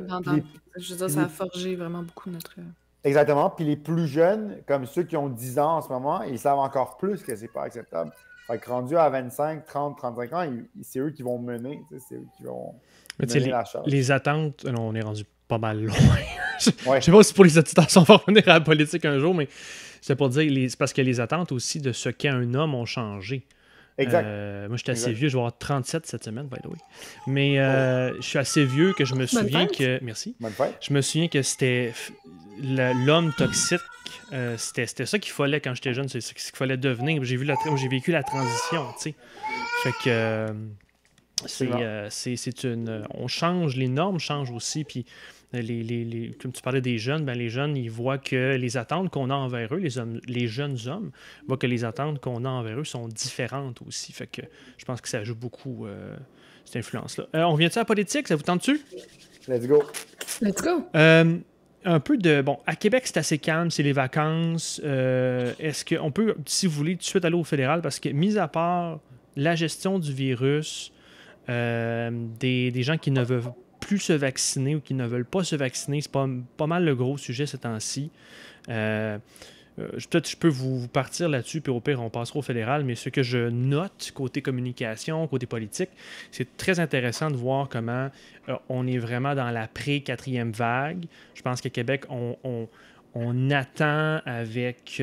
Speaker 3: Je veux dire, ça a forgé vraiment beaucoup notre.
Speaker 2: Exactement. Puis les plus jeunes, comme ceux qui ont 10 ans en ce moment, ils savent encore plus que c'est pas acceptable. Fait que rendu à 25, 30, 35 ans, c'est eux qui vont mener. C'est eux qui vont mener la charge.
Speaker 1: Les attentes, non, on est rendu pas mal loin.
Speaker 2: Ouais.
Speaker 1: Je sais pas si pour les auditeurs, on va revenir à la politique un jour, mais c'est pour dire, c'est parce que les attentes aussi de ce qu'est un homme ont changé.
Speaker 2: Exact.
Speaker 1: Moi, je suis assez vieux, je vais avoir 37 cette semaine, by the way. Mais je suis assez vieux que je me souviens que. Merci.
Speaker 2: Bonne fête.
Speaker 1: Je me souviens que c'était l'homme toxique. C'était ça qu'il fallait quand j'étais jeune, c'est ce qu'il fallait devenir. J'ai vécu la transition, tu sais. Fait que c'est une. On change, les normes changent aussi, puis comme tu parlais des jeunes, ben les jeunes, ils voient que les attentes qu'on a envers eux, les jeunes hommes, voient que les attentes qu'on a envers eux sont différentes aussi. Fait que je pense que ça joue beaucoup, cette influence-là. On vient-tu à la politique? Ça vous tente-tu?
Speaker 2: Let's go.
Speaker 3: Let's go!
Speaker 1: Un peu de... Bon, à Québec, c'est assez calme, c'est les vacances. Est-ce qu'on peut, si vous voulez, tout de suite aller au fédéral? Parce que, mis à part la gestion du virus, des gens qui ne veulent plus se vacciner ou qui ne veulent pas se vacciner, c'est pas mal le gros sujet ces temps-ci. Peut-être je peux vous partir là-dessus, puis au pire, on passera au fédéral, mais ce que je note côté communication, côté politique, c'est très intéressant de voir comment on est vraiment dans la pré-4e vague. Je pense qu'à Québec, On attend avec,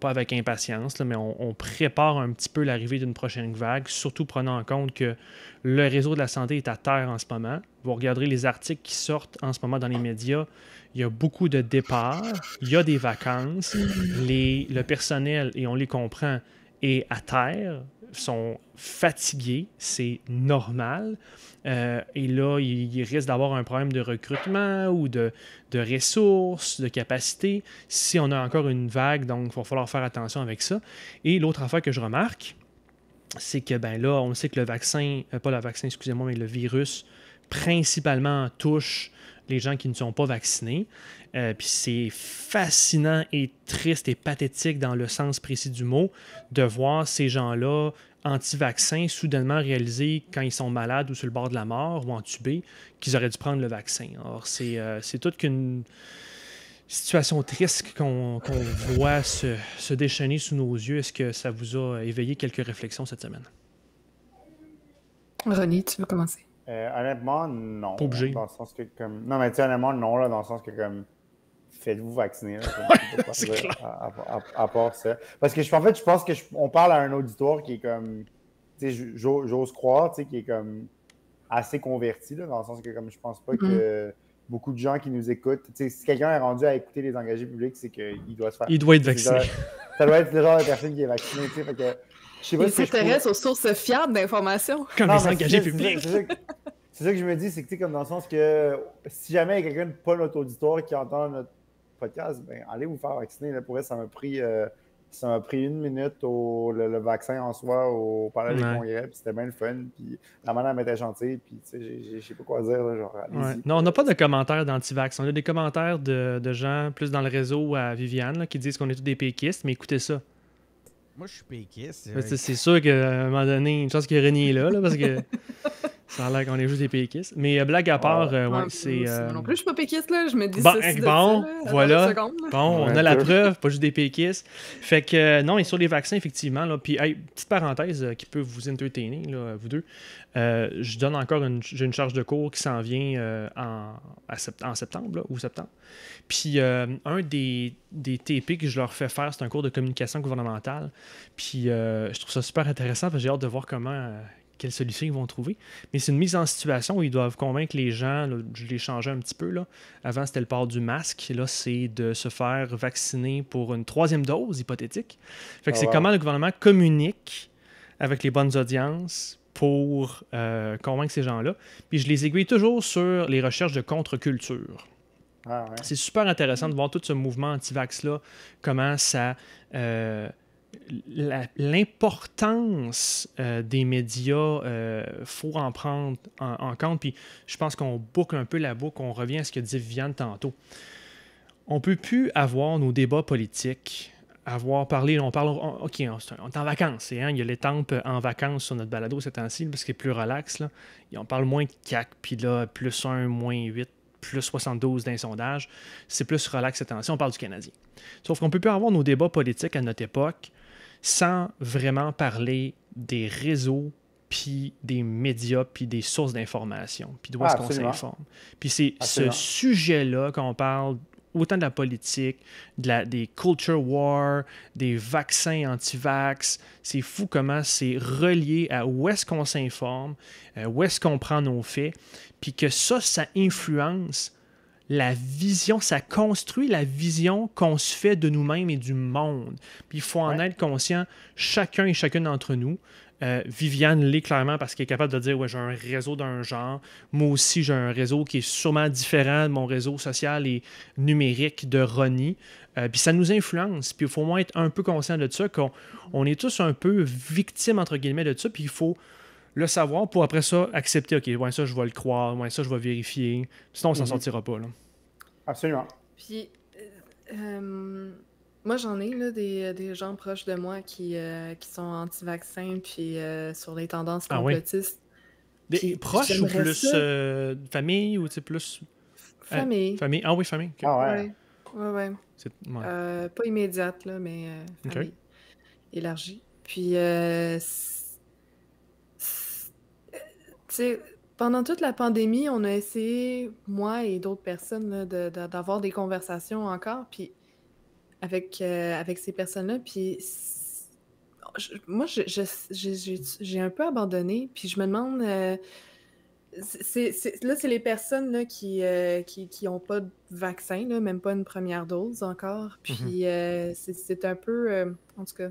Speaker 1: pas avec impatience, là, mais on prépare un petit peu l'arrivée d'une prochaine vague, surtout prenant en compte que le réseau de la santé est à terre en ce moment. Vous regarderez les articles qui sortent en ce moment dans les médias. Il y a beaucoup de départs, il y a des vacances. Le personnel, et on les comprend, est à terre, sont fatigués, c'est normal. Et là, il risque d'avoir un problème de recrutement ou de ressources, de capacité, si on a encore une vague, donc il va falloir faire attention avec ça. Et l'autre affaire que je remarque, c'est que ben là, on sait que le vaccin, pas le vaccin, excusez-moi, mais le virus, principalement touche les gens qui ne sont pas vaccinés. Puis c'est fascinant et triste et pathétique dans le sens précis du mot de voir ces gens-là anti-vaccins soudainement réaliser quand ils sont malades ou sur le bord de la mort ou entubés qu'ils auraient dû prendre le vaccin. Alors c'est toute qu'une situation triste qu'on voit se déchaîner sous nos yeux. Est-ce que ça vous a éveillé quelques réflexions cette semaine?
Speaker 3: René, tu veux commencer?
Speaker 2: Honnêtement, non.
Speaker 1: Pas obligé.
Speaker 2: Dans le sens que, comme... Non, mais tu sais, honnêtement, non, là, dans le sens que, comme, faites-vous vacciner, là,
Speaker 1: c'est clair.
Speaker 2: à part ça. Parce que, en fait, je pense qu'on parle à un auditoire qui est comme, tu sais, j'ose croire, tu sais, qui est comme assez converti, là, dans le sens que, comme, je pense pas que beaucoup de gens qui nous écoutent, tu sais, si quelqu'un est rendu à écouter les engagés publics, c'est qu'il doit se faire...
Speaker 1: Il doit être vacciné.
Speaker 2: Ça doit être le genre de personne qui est vaccinée, tu sais, fait que...
Speaker 3: Il s'intéresse aux sources fiables d'informations.
Speaker 1: Comme les engagés publics.
Speaker 2: C'est ça que je me dis, c'est que, tu sais, comme dans le sens que si jamais il y a quelqu'un de pas notre auditoire qui entend notre podcast, ben allez vous faire vacciner. Là, pour vrai, ça m'a pris 1 minute le vaccin en soi au palais des congrès, puis c'était bien le fun. Puis la madame était gentille, puis tu sais, je sais pas quoi dire, là, genre, allez-y.
Speaker 1: Non, on n'a pas de commentaires d'anti-vax. On a des commentaires de gens plus dans le réseau à Viviane là, qui disent qu'on est tous des péquistes, mais écoutez ça.
Speaker 4: Moi, je suis péquiste.
Speaker 1: C'est sûr qu'à un moment donné, une chance que René est là parce que ça a l'air qu'on est juste des péquistes. Mais blague à part, c'est...
Speaker 3: Non plus, je suis pas péquiste, là. Je me dis
Speaker 1: bon,
Speaker 3: ceci
Speaker 1: bon,
Speaker 3: de ça, là,
Speaker 1: voilà.
Speaker 3: seconde, là.
Speaker 1: Bon, on a la preuve, pas juste des péquistes. Fait que, non, et sur les vaccins, effectivement, là, puis, hey, petite parenthèse qui peut vous entertainer, là, vous deux. Je donne encore j'ai une charge de cours qui s'en vient en septembre, là, ou septembre. Puis un des TP que je leur fais faire, c'est un cours de communication gouvernementale. Puis je trouve ça super intéressant parce que j'ai hâte de voir quelle solution ils vont trouver. Mais c'est une mise en situation où ils doivent convaincre les gens, là, je l'ai changé un petit peu, là. Avant, c'était le port du masque. Là, c'est de se faire vacciner pour une 3e dose hypothétique. Fait que c'est comment le gouvernement communique avec les bonnes audiences pour convaincre ces gens-là. Puis je les aiguille toujours sur les recherches de contre-culture.
Speaker 2: Ah, ouais.
Speaker 1: C'est super intéressant de voir tout ce mouvement anti-vax-là, comment ça... l'importance des médias, faut en prendre en compte. Puis je pense qu'on boucle un peu la boucle, on revient à ce que dit Viviane tantôt. On ne peut plus avoir nos débats politiques, on parle, OK, on est en vacances. Il y a l'étampe en vacances sur notre balado ces temps-ci, parce qu'il est plus relax. Là. Et on parle moins de CAQ, puis là, +1, -8, plus 72 d'un sondage. C'est plus relax ces temps-ci. On parle du Canadien. Sauf qu'on ne peut plus avoir nos débats politiques à notre époque sans vraiment parler des réseaux, puis des médias, puis des sources d'information, puis d'où est-ce qu'on s'informe. Puis c'est ce sujet-là qu'on parle autant de la politique, des culture wars, des vaccins anti-vax. C'est fou comment c'est relié à où est-ce qu'on s'informe, où est-ce qu'on prend nos faits, puis que ça influence la vision, ça construit la vision qu'on se fait de nous-mêmes et du monde. Puis il faut en être conscient, chacun et chacune d'entre nous. Viviane l'est clairement parce qu'elle est capable de dire « Ouais, j'ai un réseau d'un genre. Moi aussi, j'ai un réseau qui est sûrement différent de mon réseau social et numérique de Ronnie. Puis ça nous influence. Puis il faut au moins être un peu conscient de ça, qu'on est tous un peu victimes, entre guillemets, de ça. Puis il faut le savoir pour après ça accepter, OK, ouais, ça, je vais le croire, ouais, ça, je vais vérifier. Sinon, on s'en sortira pas. Là.
Speaker 2: Absolument.
Speaker 3: Puis, moi, j'en ai là, des gens proches de moi qui sont anti-vaccins, puis sur les tendances complotistes.
Speaker 1: Des proches ou plus famille ou plus...
Speaker 3: Famille.
Speaker 1: Famille. Ah oui, famille. Okay.
Speaker 2: Ah ouais.
Speaker 3: Ouais. Pas immédiate, là, mais famille élargie. Puis, tu sais, pendant toute la pandémie, on a essayé, moi et d'autres personnes, là, d'avoir des conversations encore, puis avec ces personnes-là, puis moi, j'ai un peu abandonné, puis je me demande, là, c'est les personnes là, qui ont pas de vaccin, là, même pas une première dose encore, puis c'est un peu, en tout cas,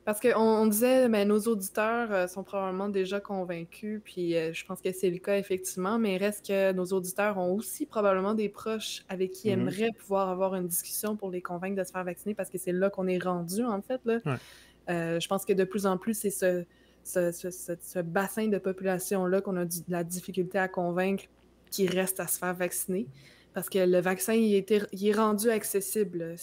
Speaker 3: parce qu'on disait, mais nos auditeurs sont probablement déjà convaincus, puis je pense que c'est le cas effectivement, mais il reste que nos auditeurs ont aussi probablement des proches avec qui ils aimeraient pouvoir avoir une discussion pour les convaincre de se faire vacciner, parce que c'est là qu'on est rendu, en fait, là.
Speaker 1: Ouais.
Speaker 3: Je pense que de plus en plus, c'est ce bassin de population-là qu'on a de la difficulté à convaincre qui reste à se faire vacciner, parce que le vaccin, il est rendu accessible.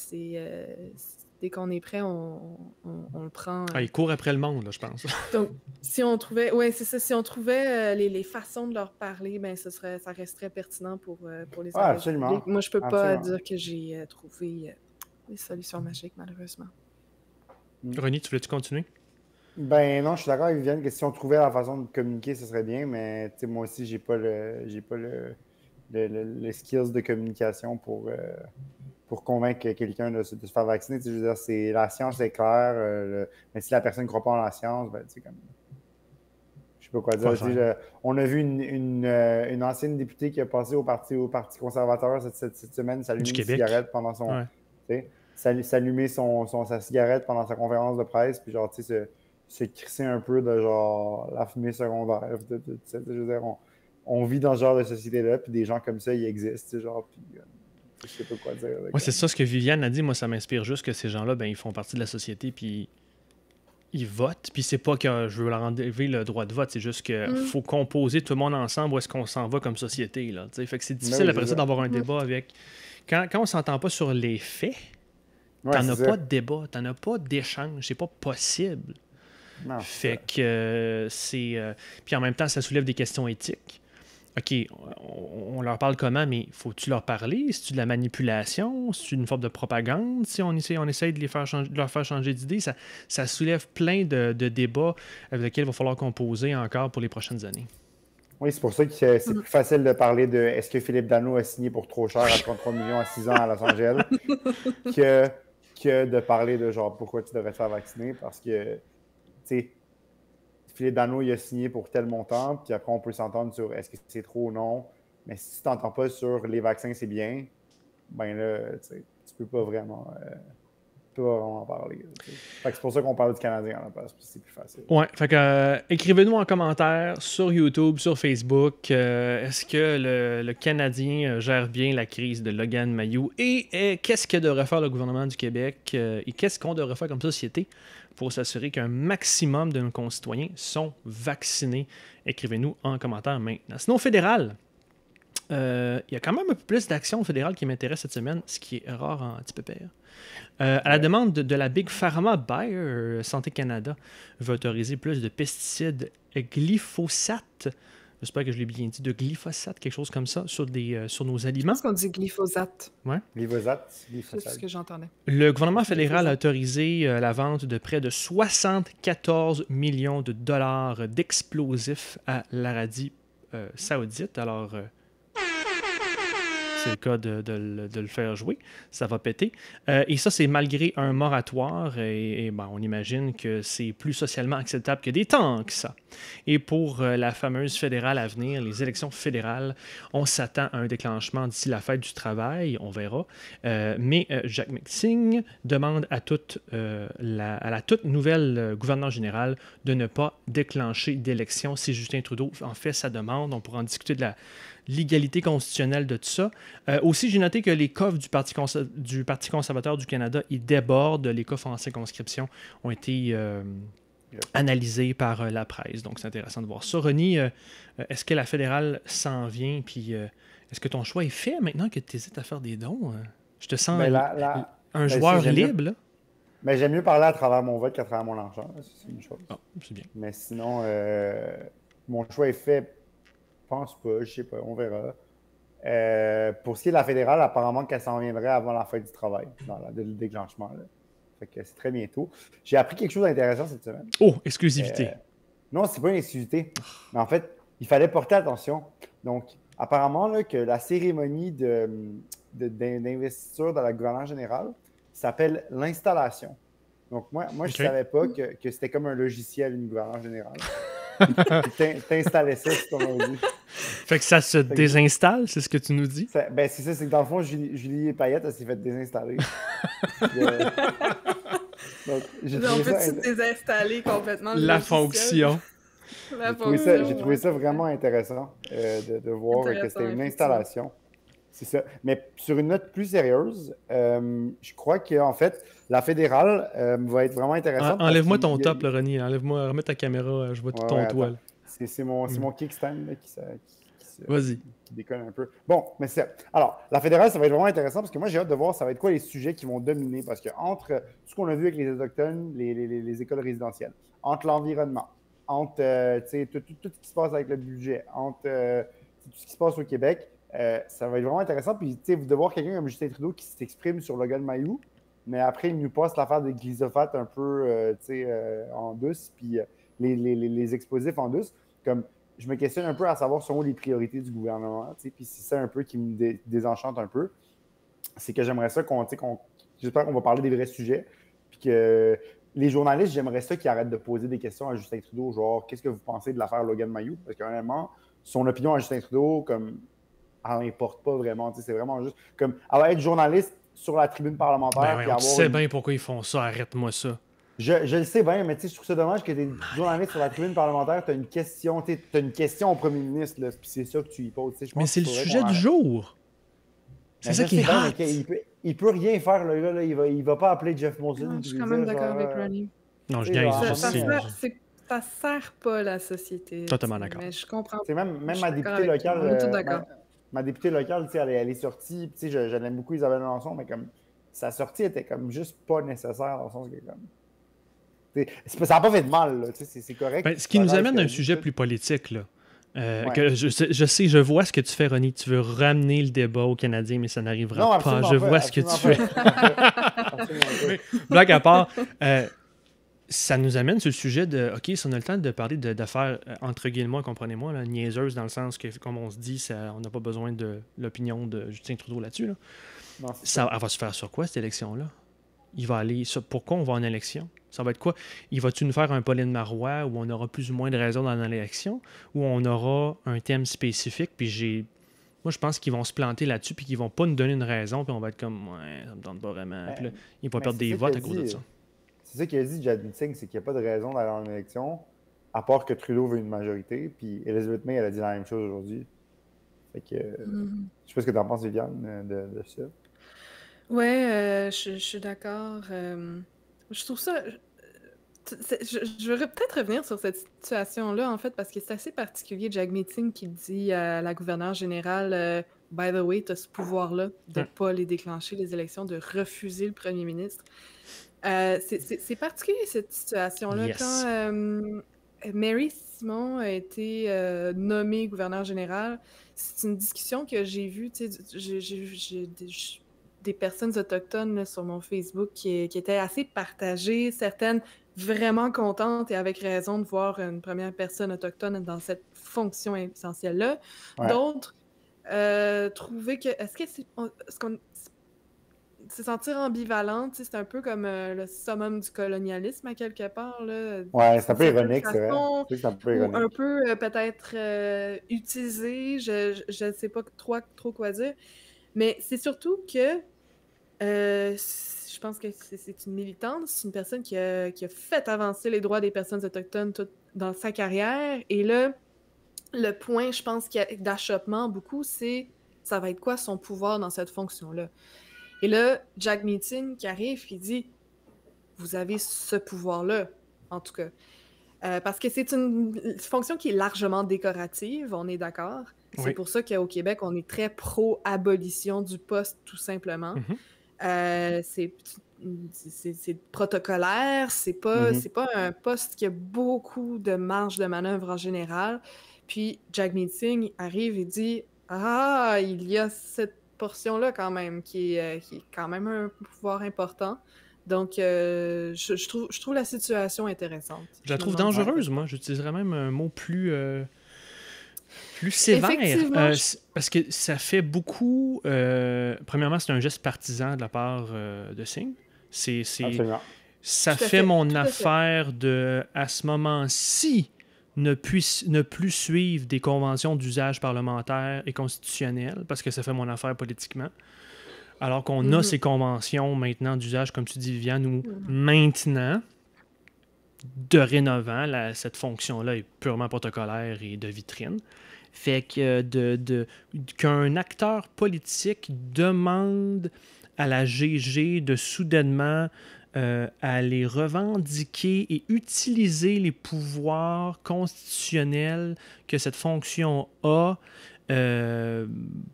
Speaker 3: Dès qu'on est prêt, on le prend.
Speaker 1: Il court après le monde, là, je pense.
Speaker 3: Donc, si on trouvait, c'est ça, si on trouvait les façons de leur parler, ben ça resterait pertinent pour les
Speaker 2: absolument.
Speaker 3: Moi, je peux pas dire que j'ai trouvé des solutions magiques, malheureusement.
Speaker 1: Ronnie, tu voulais-tu continuer?
Speaker 2: Ben non, je suis d'accord avec Viviane que si on trouvait la façon de communiquer, ce serait bien, mais moi aussi, j'ai pas les skills de communication pour convaincre quelqu'un de se faire vacciner. Je veux dire, la science est claire, mais si la personne ne croit pas en la science, ben comme. Je sais pas quoi dire. On a vu une ancienne députée qui a passé au Parti conservateur cette semaine s'allumer une cigarette pendant son. Ouais. S'allumer sa cigarette pendant sa conférence de presse, puis genre, tu sais, se crisser un peu de genre la fumée secondaire. Je veux dire, on vit dans ce genre de société-là, puis des gens comme ça, ils existent, genre, puis je sais pas quoi dire.
Speaker 1: Ouais, c'est ça ce que Viviane a dit. Moi, ça m'inspire juste que ces gens-là, ben, ils font partie de la société, puis ils votent. Puis c'est pas que je veux leur enlever le droit de vote, c'est juste qu'il faut composer tout le monde ensemble où est-ce qu'on s'en va comme société, là. T'sais. Fait que c'est difficile après ça d'avoir un débat avec... Quand on s'entend pas sur les faits, t'en as pas de débat, t'en as pas d'échange, c'est pas possible.
Speaker 2: Non,
Speaker 1: fait que c'est... Puis en même temps, ça soulève des questions éthiques. OK, on leur parle comment, mais faut-tu leur parler? C'est-tu de la manipulation? C'est-tu une forme de propagande? Si on essaye de leur faire changer d'idée, ça soulève plein de débats avec lesquels il va falloir composer encore pour les prochaines années.
Speaker 2: Oui, c'est pour ça que c'est plus facile de parler de est-ce que Philippe Dano a signé pour trop cher à 33 millions à 6 ans à Los Angeles que de parler de genre pourquoi tu devrais te faire vacciner, parce que, tu sais, Philippe Dano, il a signé pour tel montant, puis après, on peut s'entendre sur est-ce que c'est trop ou non. Mais si tu t'entends pas sur les vaccins, c'est bien, ben là, tu peux pas vraiment en parler. Fait que c'est pour ça qu'on parle du Canadien à la place, c'est plus facile.
Speaker 1: Ouais, fait que écrivez-nous en commentaire sur YouTube, sur Facebook, est-ce que le Canadien gère bien la crise de Logan Mailloux et qu'est-ce que devrait faire le gouvernement du Québec et qu'est-ce qu'on devrait faire comme société pour s'assurer qu'un maximum de nos concitoyens sont vaccinés. Écrivez-nous en commentaire maintenant. Sinon, fédéral, il y a quand même un peu plus d'actions fédérales qui m'intéressent cette semaine, ce qui est rare en petit peu pire. À la demande de la Big Pharma, Bayer, Santé Canada veut autoriser plus de pesticides glyphosate. J'espère que je l'ai bien dit, de glyphosate, quelque chose comme ça, sur nos aliments.
Speaker 3: Je pense qu'on dit glyphosate.
Speaker 1: Ouais.
Speaker 2: Glyphosate.
Speaker 3: C'est ce que j'entendais.
Speaker 1: Le gouvernement fédéral a autorisé la vente de près de 74 millions de dollars d'explosifs à l'Arabie saoudite. Alors, c'est le cas de le faire jouer. Ça va péter. Et ça, c'est malgré un moratoire. Et on imagine que c'est plus socialement acceptable que des tanks, ça. Et pour la fameuse fédérale à venir, les élections fédérales, on s'attend à un déclenchement d'ici la fête du travail. On verra. Mais Jacques McSing demande à la toute nouvelle gouverneure générale de ne pas déclencher d'élection si Justin Trudeau en fait sa demande. On pourra en discuter de la l'égalité constitutionnelle de tout ça. Aussi, j'ai noté que les coffres du Parti conservateur du Canada, ils débordent. Les coffres en circonscription ont été analysés par la presse. Donc, c'est intéressant de voir ça. Ronnie, est-ce que la fédérale s'en vient? Puis, est-ce que ton choix est fait maintenant que tu hésites à faire des dons? Je te sens un joueur libre, là.
Speaker 2: Mais j'aime mieux parler à travers mon vote qu'à travers mon argent. C'est une chose.
Speaker 1: Oh, c'est bien.
Speaker 2: Mais sinon, mon choix est fait. Je pense pas, je sais pas, on verra. Pour ce qui est de la fédérale, apparemment qu'elle s'en viendrait avant la fête du travail, dans le déclenchement. Là. Fait que c'est très bientôt. J'ai appris quelque chose d'intéressant cette semaine.
Speaker 1: Oh, exclusivité.
Speaker 2: Non, c'est pas une exclusivité. Mais en fait, il fallait porter attention. Donc, apparemment, là, que la cérémonie d'investiture dans la gouvernance générale s'appelle l'installation. Donc, moi je ne savais pas que c'était comme un logiciel, une gouvernance générale. T'installais ça sur ton ordi.
Speaker 1: Fait que ça se désinstalle, c'est ce que tu nous dis?
Speaker 2: Ben, c'est ça, c'est que dans le fond, Julie Payette, elle s'est fait désinstaller. Donc, j'ai trouvé ça...
Speaker 3: désinstaller complètement
Speaker 1: la fonction.
Speaker 2: J'ai trouvé ça vraiment intéressant de voir que c'était une installation. C'est ça. Mais sur une note plus sérieuse, je crois qu'en fait, la fédérale va être vraiment intéressante.
Speaker 1: Enlève-moi ton top, là, René. Remets ta caméra, je vois tout ton toit.
Speaker 2: C'est mon kickstand
Speaker 1: Vas-y.
Speaker 2: Qui déconne un peu. Bon, mais c'est ça. Alors, la fédérale, ça va être vraiment intéressant parce que moi, j'ai hâte de voir ça va être quoi les sujets qui vont dominer. Parce que entre tout ce qu'on a vu avec les Autochtones, les écoles résidentielles, entre l'environnement, entre tout ce qui se passe avec le budget, entre tout ce qui se passe au Québec, ça va être vraiment intéressant. Puis, de voir quelqu'un comme Justin Trudeau qui s'exprime sur Logan Mayou, mais après, il nous passe l'affaire des glyphosate un peu en douce, puis les explosifs en douce. Comme, je me questionne un peu à savoir sont les priorités du gouvernement. Puis c'est ça un peu qui me désenchante un peu. C'est que j'aimerais ça j'espère qu'on va parler des vrais sujets. Puis que les journalistes, j'aimerais ça qu'ils arrêtent de poser des questions à Justin Trudeau, genre qu'est-ce que vous pensez de l'affaire Logan Mayou? Parce qu'honnêtement, son opinion à Justin Trudeau, comme elle n'importe pas vraiment. C'est vraiment juste comme elle va être journaliste sur la tribune parlementaire.
Speaker 1: Tu sais bien pourquoi ils font ça, arrête-moi ça.
Speaker 2: Je le sais bien, mais je trouve ça dommage que tu es journaliste sur la tribune parlementaire, tu as une question au premier ministre, puis c'est ça que tu y poses.
Speaker 1: Mais c'est le sujet du jour. C'est ça qui est hot.
Speaker 2: Il peut rien faire, le gars. Là. Il va pas appeler Jeff Molson.
Speaker 3: Je suis quand même d'accord avec Ronnie.
Speaker 1: Non, je gagne.
Speaker 3: Ça sert pas la société.
Speaker 1: Totalement d'accord.
Speaker 3: Mais je comprends.
Speaker 2: Même ma députée locale.
Speaker 3: On est tous d'accord.
Speaker 2: Ma députée locale, elle est sortie. Je l'aime beaucoup, Isabelle Lançon, mais comme sa sortie était comme juste pas nécessaire dans le sens que comme. Ça n'a pas fait de mal, là. C'est correct.
Speaker 1: Ben, ce qui nous amène à un sujet plus politique, là. Que je vois ce que tu fais, Ronnie. Tu veux ramener le débat aux Canadiens, mais ça n'arrivera pas. Je vois ce que tu fais. Blague à part, ça nous amène sur le sujet de, OK, si on a le temps de parler d'affaires, entre guillemets, comprenez-moi, là, niaiseuses, dans le sens que, comme on se dit, on n'a pas besoin de l'opinion de Justin Trudeau là-dessus. Là. Non, elle va se faire sur quoi, cette élection-là? Il va aller pourquoi on va en élection? Ça va être quoi? Il va-tu nous faire un Pauline Marois où on aura plus ou moins de raisons dans l'élection? Ou on aura un thème spécifique? Puis moi, je pense qu'ils vont se planter là-dessus puis qu'ils vont pas nous donner une raison puis on va être comme, ouais, ça me tente pas vraiment. Puis là, ils vont perdre des votes à cause de ça.
Speaker 2: C'est ça qu'il a dit, Jad Meeting, c'est qu'il n'y a pas de raison d'aller en élection à part que Trudeau veut une majorité. Puis Elizabeth May, elle a dit la même chose aujourd'hui. Fait que, je sais pas ce que tu en penses, Viviane, de ça.
Speaker 3: Ouais, je suis d'accord. Je trouve ça... Je voudrais peut-être revenir sur cette situation-là, en fait, parce que c'est assez particulier. Jack Meeting qui dit à la gouverneure générale by the way, tu as ce pouvoir-là de ne pas les déclencher, les élections, de refuser le premier ministre. C'est particulier, cette situation-là.
Speaker 1: Yes.
Speaker 3: Quand Mary Simon a été nommée gouverneure générale, c'est une discussion que j'ai vue. J'ai des personnes autochtones là, sur mon Facebook qui étaient assez partagées, certaines vraiment contentes et avec raison de voir une première personne autochtone dans cette fonction essentielle-là. Ouais. D'autres trouvaient que... Est-ce qu'on se sentir ambivalente, c'est un peu comme le summum du colonialisme à quelque part. Là,
Speaker 2: ouais, c'est un peu ironique, c'est vrai. C'est un peu ironique.
Speaker 3: Un peu peut-être utilisé, je ne sais pas trop quoi dire. Mais c'est surtout que je pense que c'est une militante, c'est une personne qui a fait avancer les droits des personnes autochtones dans sa carrière. Et là, le point, je pense, d'achoppement beaucoup, c'est ça va être quoi son pouvoir dans cette fonction-là. Et là, Jack Meeting qui arrive, il dit « Vous avez ce pouvoir-là, en tout cas. » parce que c'est une fonction qui est largement décorative, on est d'accord. Oui. C'est pour ça qu'au Québec, on est très pro-abolition du poste, tout simplement. C'est protocolaire, c'est pas un poste qui a beaucoup de marge de manœuvre en général. Puis Jack Meeting arrive et dit « Ah, il y a cette portion-là quand même, qui est quand même un pouvoir important. » Donc, je trouve la situation intéressante.
Speaker 1: Je la trouve dangereuse, moi. J'utiliserais même un mot plus Plus sévère,
Speaker 3: Effectivement,
Speaker 1: parce que ça fait beaucoup... premièrement, c'est un geste partisan de la part de Singh.
Speaker 2: Absolument.
Speaker 1: Ça
Speaker 3: tout à
Speaker 1: fait
Speaker 3: fait,
Speaker 1: mon
Speaker 3: tout à fait.
Speaker 1: affaire de, à ce moment-ci, ne plus suivre des conventions d'usage parlementaire et constitutionnel, parce que ça fait mon affaire politiquement. Alors qu'on a ces conventions maintenant d'usage, comme tu dis, Viviane, où maintenant, dorénavant, cette fonction-là est purement protocolaire et de vitrine. Fait que qu'un acteur politique demande à la GG de soudainement aller revendiquer et utiliser les pouvoirs constitutionnels que cette fonction a,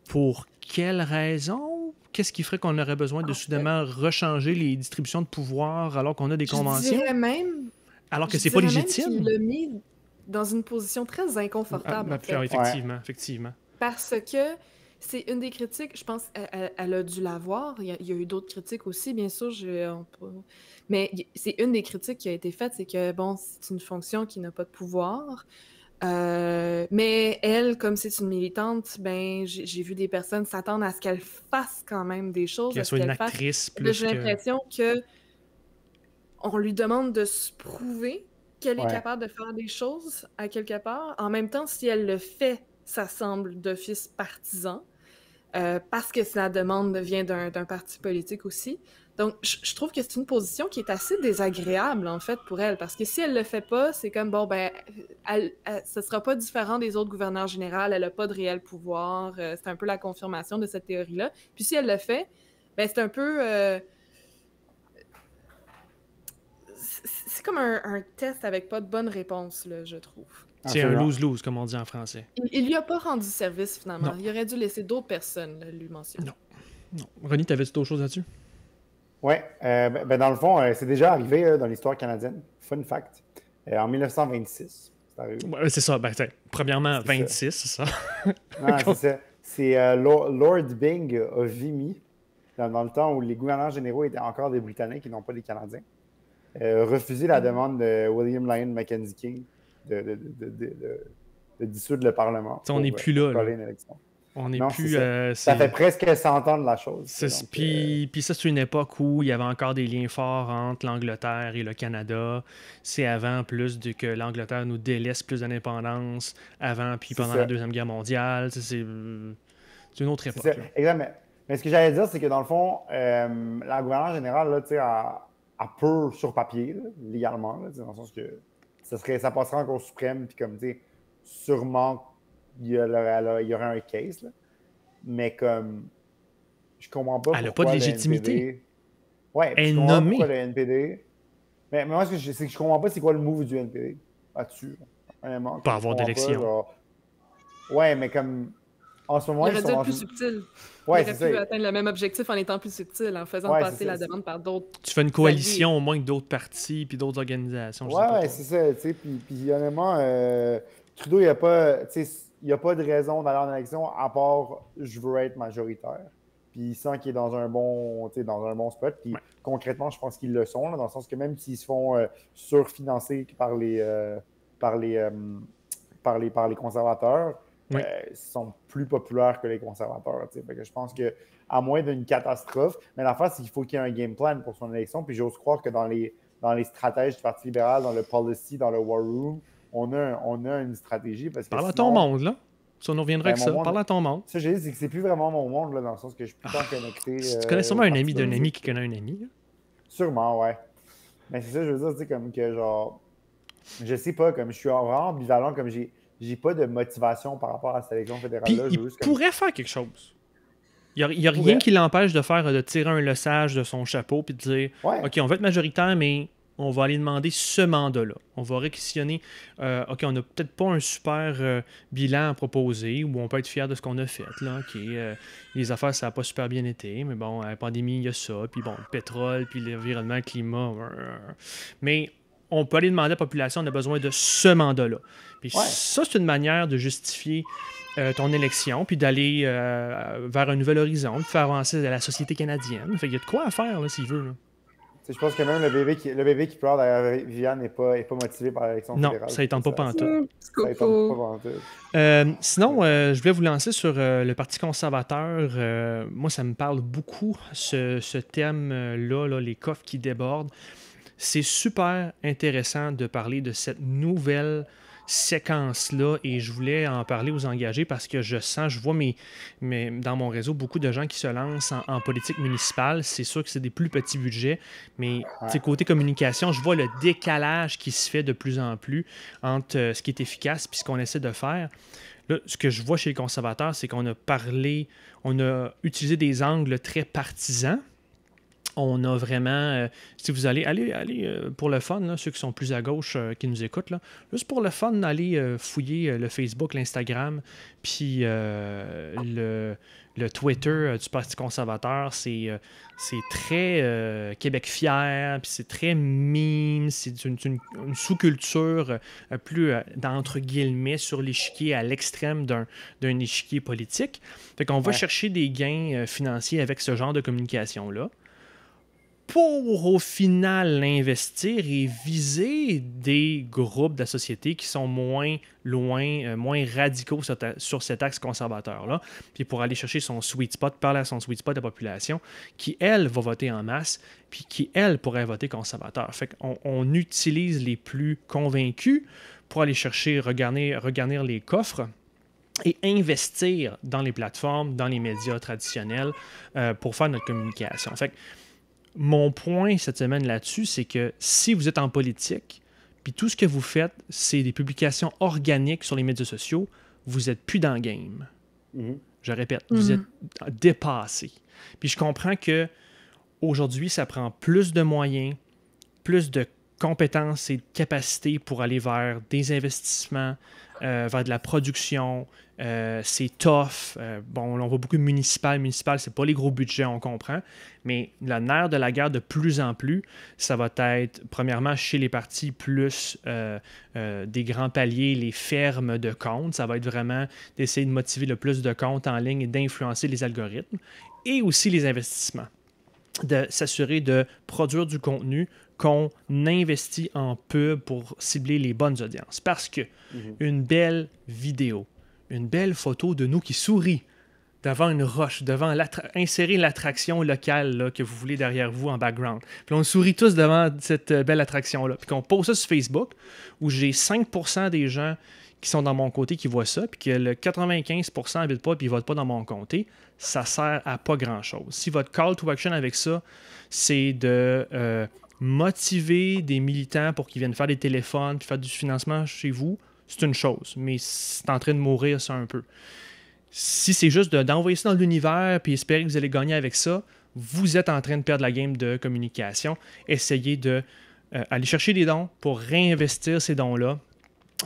Speaker 1: pour quelle raison? Qu'est-ce qui ferait qu'on aurait besoin de soudainement rechanger les distributions de pouvoir alors qu'on a des conventions? Alors que c'est pas légitime?
Speaker 3: Il l'a mis dans une position très inconfortable. En fait.
Speaker 1: Effectivement.
Speaker 3: Parce que c'est une des critiques, je pense, elle a dû l'avoir. Il y a eu d'autres critiques aussi, bien sûr. Mais c'est une des critiques qui a été faite, c'est que, bon, c'est une fonction qui n'a pas de pouvoir. Mais elle, comme c'est une militante, ben j'ai vu des personnes s'attendre à ce qu'elle fasse quand même des choses.
Speaker 1: Qu'elle soit une actrice plus
Speaker 3: J'ai l'impression que on lui demande de se prouver qu'elle est capable de faire des choses à quelque part. En même temps, si elle le fait, ça semble d'office partisan. Parce que la demande vient d'un parti politique aussi. Donc, je trouve que c'est une position qui est assez désagréable, en fait, pour elle. Parce que si elle le fait pas, c'est comme, bon, ben, ce sera pas différent des autres gouverneurs généraux, elle a pas de réel pouvoir. C'est un peu la confirmation de cette théorie-là. Puis si elle le fait, ben, c'est un peu... c'est comme un test avec pas de bonne réponse, là, je trouve.
Speaker 1: C'est un lose-lose, comme on dit en français.
Speaker 3: Il lui a pas rendu service, finalement.
Speaker 1: Non.
Speaker 3: Il aurait dû laisser d'autres personnes là, lui mentionner.
Speaker 1: Non. Ronnie, t'avais-tu d'autres choses là-dessus?
Speaker 2: Oui. Dans le fond, c'est déjà arrivé dans l'histoire canadienne. Fun fact. En 1926, c'est arrivé.
Speaker 1: Ouais, c'est ça. Premièrement, 26, c'est ça.
Speaker 2: Non, c'est ça. C'est Lord Byng of Vimy, dans le temps où les gouverneurs généraux étaient encore des Britanniques et non pas des Canadiens, refusé la demande de William Lyon Mackenzie King de dissoudre le Parlement.
Speaker 1: On n'est plus là. On n'est plus.
Speaker 2: Ça fait presque 100 ans de la chose.
Speaker 1: Puis ça, c'est une époque où il y avait encore des liens forts entre l'Angleterre et le Canada. C'est avant plus que l'Angleterre nous délaisse plus d'indépendance, avant puis pendant la Deuxième Guerre mondiale. C'est une autre époque.
Speaker 2: Exactement. Mais ce que j'allais dire, c'est que dans le fond, la gouverneure générale, là, elle peut, sur papier, là, légalement, là, dans le sens que ça passerait en Cour suprême, puis comme, tu sais, sûrement, il y aurait un case, là. Mais comme, je comprends pas.
Speaker 1: Elle n'a pas de légitimité.
Speaker 2: Ouais,
Speaker 1: elle est
Speaker 2: nommée.
Speaker 1: nommée.
Speaker 2: Pourquoi le NPD. Mais moi, c'est que je comprends pas c'est quoi le move du NPD là-dessus.
Speaker 1: Pas avoir d'élection.
Speaker 2: Ouais, mais comme, en ce moment,
Speaker 3: il aurait dû être plus subtil.
Speaker 2: Ouais,
Speaker 3: il aurait pu atteindre le même objectif en étant plus subtil, en faisant passer la demande par d'autres.
Speaker 1: Tu fais une coalition au moins que d'autres partis puis d'autres organisations.
Speaker 2: Ouais, c'est ça. Puis honnêtement, Trudeau, il n'y a pas de raison d'aller en élection à part je veux être majoritaire. Puis il sent qu'il est dans un bon spot. Puis concrètement, je pense qu'ils le sont, là, dans le sens que même s'ils se font surfinancer par les conservateurs, ils sont plus populaires que les conservateurs. Fait que je pense qu'à moins d'une catastrophe, mais l'affaire, c'est qu'il faut qu'il y ait un game plan pour son élection. Puis j'ose croire que dans les stratèges du Parti libéral, dans le policy, dans le war room, on a une stratégie.
Speaker 1: Parle à ton monde, là. Ça, on reviendra avec ça. Parle à ton monde.
Speaker 2: Ça, j'ai dit, c'est que c'est plus vraiment mon monde, là, dans le sens que je suis plus tant connecté.
Speaker 1: Tu connais sûrement un ami d'un ami qui connaît un ami. Là.
Speaker 2: Sûrement, ouais. Mais c'est ça, je veux dire, tu sais, comme que genre. Je sais pas, comme je suis vraiment ambivalent, comme j'ai pas de motivation par rapport à cette élection fédérale-là.
Speaker 1: Il pourrait faire quelque chose. Il n'y a rien qui l'empêche de tirer un leçage de son chapeau et de dire OK, on va être majoritaire, mais on va aller demander ce mandat-là. On va réquisitionner OK, on n'a peut-être pas un super bilan à proposer ou on peut être fier de ce qu'on a fait. Là, les affaires, ça n'a pas super bien été, mais bon, la pandémie, il y a ça, puis bon, le pétrole, puis l'environnement, le climat. Mais on peut aller demander à la population, on a besoin de ce mandat-là. Puis ça, c'est une manière de justifier ton élection, puis d'aller vers un nouvel horizon, de faire avancer la société canadienne. Fait qu'il y a de quoi à faire, là, s'il veut. Là.
Speaker 2: Je pense que même le bébé qui pleure derrière Viviane n'est pas motivé par l'élection
Speaker 1: Non,
Speaker 2: fédérale.
Speaker 1: ça ne tente pas pantoute.
Speaker 2: Ça ne tente pas pantoute.
Speaker 1: Sinon, je voulais vous lancer sur le Parti conservateur. Moi, ça me parle beaucoup, ce thème-là, là, les coffres qui débordent. C'est super intéressant de parler de cette nouvelle séquence-là et je voulais en parler aux engagés parce que je vois dans mon réseau beaucoup de gens qui se lancent en politique municipale. C'est sûr que c'est des plus petits budgets, mais côté communication, je vois le décalage qui se fait de plus en plus entre ce qui est efficace et ce qu'on essaie de faire. Là, ce que je vois chez les conservateurs, c'est qu'on a utilisé des angles très partisans. On a vraiment, si vous allez pour le fun, là, ceux qui sont plus à gauche qui nous écoutent, là, juste pour le fun, allez fouiller le Facebook, l'Instagram, puis le Twitter du Parti conservateur. C'est très Québec fier, puis c'est très meme, c'est une sous-culture plus, d'entre guillemets, sur l'échiquier à l'extrême d'un échiquier politique. Fait qu'on va chercher des gains financiers avec ce genre de communication-là, pour au final investir et viser des groupes de la société qui sont moins radicaux sur cet axe conservateur-là, puis pour aller chercher son sweet spot, parler à son sweet spot de la population, qui, elle, va voter en masse, puis qui, elle, pourrait voter conservateur. Fait qu'on utilise les plus convaincus pour aller chercher, regarnir les coffres et investir dans les plateformes, dans les médias traditionnels pour faire notre communication. Fait que mon point cette semaine là-dessus, c'est que si vous êtes en politique, puis tout ce que vous faites, c'est des publications organiques sur les médias sociaux, vous n'êtes plus dans le game. Je répète, vous êtes dépassé. Puis je comprends que aujourd'hui, ça prend plus de moyens, plus de compétences et de capacités pour aller vers des investissements, vers de la production. C'est tough. On voit beaucoup de municipal. Municipal, c'est pas les gros budgets, on comprend. Mais le nerf de la guerre, de plus en plus, ça va être, premièrement, chez les partis plus des grands paliers, les fermes de comptes. Ça va être vraiment d'essayer de motiver le plus de comptes en ligne et d'influencer les algorithmes. Et aussi les investissements. De s'assurer de produire du contenu qu'on investit en pub pour cibler les bonnes audiences. Parce que une belle vidéo, une belle photo de nous qui sourit devant une roche, insérer l'attraction locale là, que vous voulez derrière vous en background. Puis on sourit tous devant cette belle attraction-là. Puis qu'on pose ça sur Facebook, où j'ai 5% des gens qui sont dans mon côté qui voient ça, puis que le 95% n'habitent pas puis ils ne votent pas dans mon comté, ça sert à pas grand-chose. Si votre call to action avec ça, c'est de motiver des militants pour qu'ils viennent faire des téléphones puis faire du financement chez vous, c'est une chose, mais c'est en train de mourir ça un peu. Si c'est juste d'envoyer ça dans l'univers puis espérer que vous allez gagner avec ça, vous êtes en train de perdre la game de communication. Essayez d'aller chercher des dons pour réinvestir ces dons-là,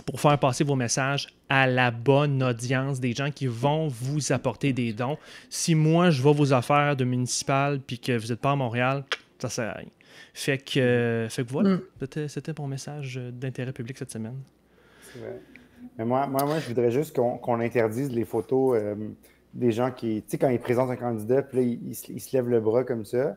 Speaker 1: pour faire passer vos messages à la bonne audience, des gens qui vont vous apporter des dons. Si moi, je vais vos affaires de municipal puis que vous n'êtes pas à Montréal, ça sert à rien. Fait que voilà, c'était mon message d'intérêt public cette semaine.
Speaker 2: C'est vrai. Mais moi, je voudrais juste qu'on interdise les photos des gens qui, tu sais, quand ils présentent un candidat, puis là, ils se lèvent le bras comme ça,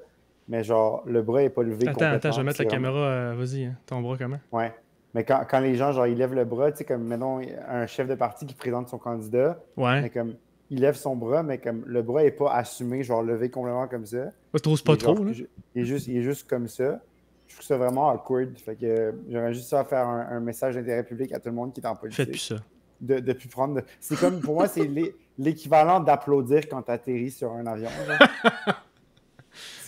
Speaker 2: mais genre, le bras n'est pas levé complètement.
Speaker 1: Attends, je vais mettre la caméra, vas-y, hein, ton bras comment?
Speaker 2: Ouais. Mais quand les gens, genre, ils lèvent le bras, tu sais, comme, mettons, un chef de parti qui présente son candidat, mais comme, il lève son bras, mais comme, le bras n'est pas assumé, genre, levé complètement comme ça.
Speaker 1: Je trouve pas trop, là.
Speaker 2: Il est juste comme ça. Je trouve ça vraiment awkward. Fait que j'aimerais juste ça faire un message d'intérêt public à tout le monde qui est en politique.
Speaker 1: Faites plus ça.
Speaker 2: De plus prendre... C'est comme, pour moi, c'est l'équivalent d'applaudir quand tu atterris sur un avion.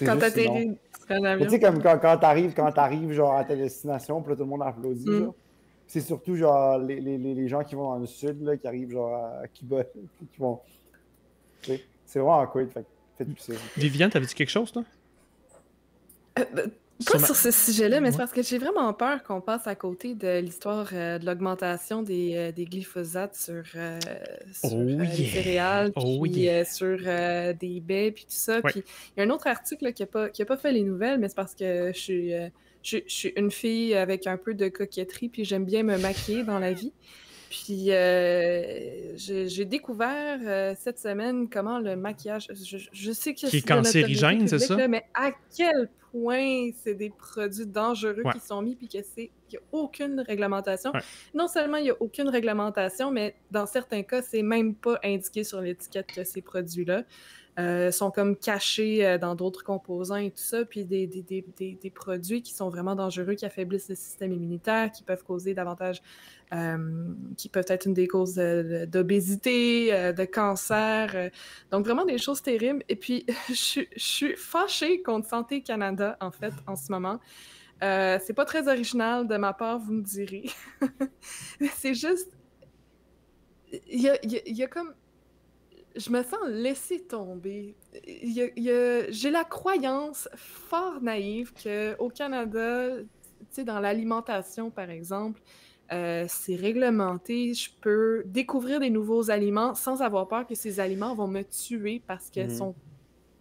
Speaker 3: Quand tu atterris sur un avion.
Speaker 2: Tu sais, comme quand t'arrives genre à ta destination, puis là, tout le monde applaudit. C'est surtout genre les gens qui vont dans le sud, là, qui arrivent genre à Cuba, qui vont... C'est vraiment awkward. Fait faites plus ça.
Speaker 1: Viviane, t'avais-tu quelque chose, toi?
Speaker 3: Pas sur ce sujet-là, mais c'est parce que j'ai vraiment peur qu'on passe à côté de l'histoire de l'augmentation des glyphosates sur les céréales, puis sur des baies, puis tout ça.
Speaker 1: Ouais.
Speaker 3: Puis il y a un autre article là, qui a pas fait les nouvelles, mais c'est parce que je suis une fille avec un peu de coquetterie, puis j'aime bien me maquiller dans la vie. Puis j'ai découvert cette semaine comment le maquillage, je sais que
Speaker 1: Qui est
Speaker 3: c'est de notoriété
Speaker 1: cancérigène, c'est
Speaker 3: publique,
Speaker 1: ça?
Speaker 3: là, mais à quel point c'est des produits dangereux
Speaker 1: Ouais.
Speaker 3: qui sont mis, puis qu'il n'y a aucune réglementation.
Speaker 1: Ouais.
Speaker 3: Non seulement il n'y a aucune réglementation, mais dans certains cas, c'est même pas indiqué sur l'étiquette que ces produits-là sont comme cachés dans d'autres composants et tout ça, puis des produits qui sont vraiment dangereux, qui affaiblissent le système immunitaire, qui peuvent causer davantage, qui peuvent être une des causes d'obésité, de cancer, donc vraiment des choses terribles. Et puis, je suis fâchée contre Santé Canada, en fait, en ce moment. C'est pas très original de ma part, vous me direz. C'est juste... Il y a comme... Je me sens laissée tomber. J'ai la croyance fort naïve qu'au Canada, tu sais, dans l'alimentation, par exemple, c'est réglementé. Je peux découvrir des nouveaux aliments sans avoir peur que ces aliments vont me tuer parce qu'ils sont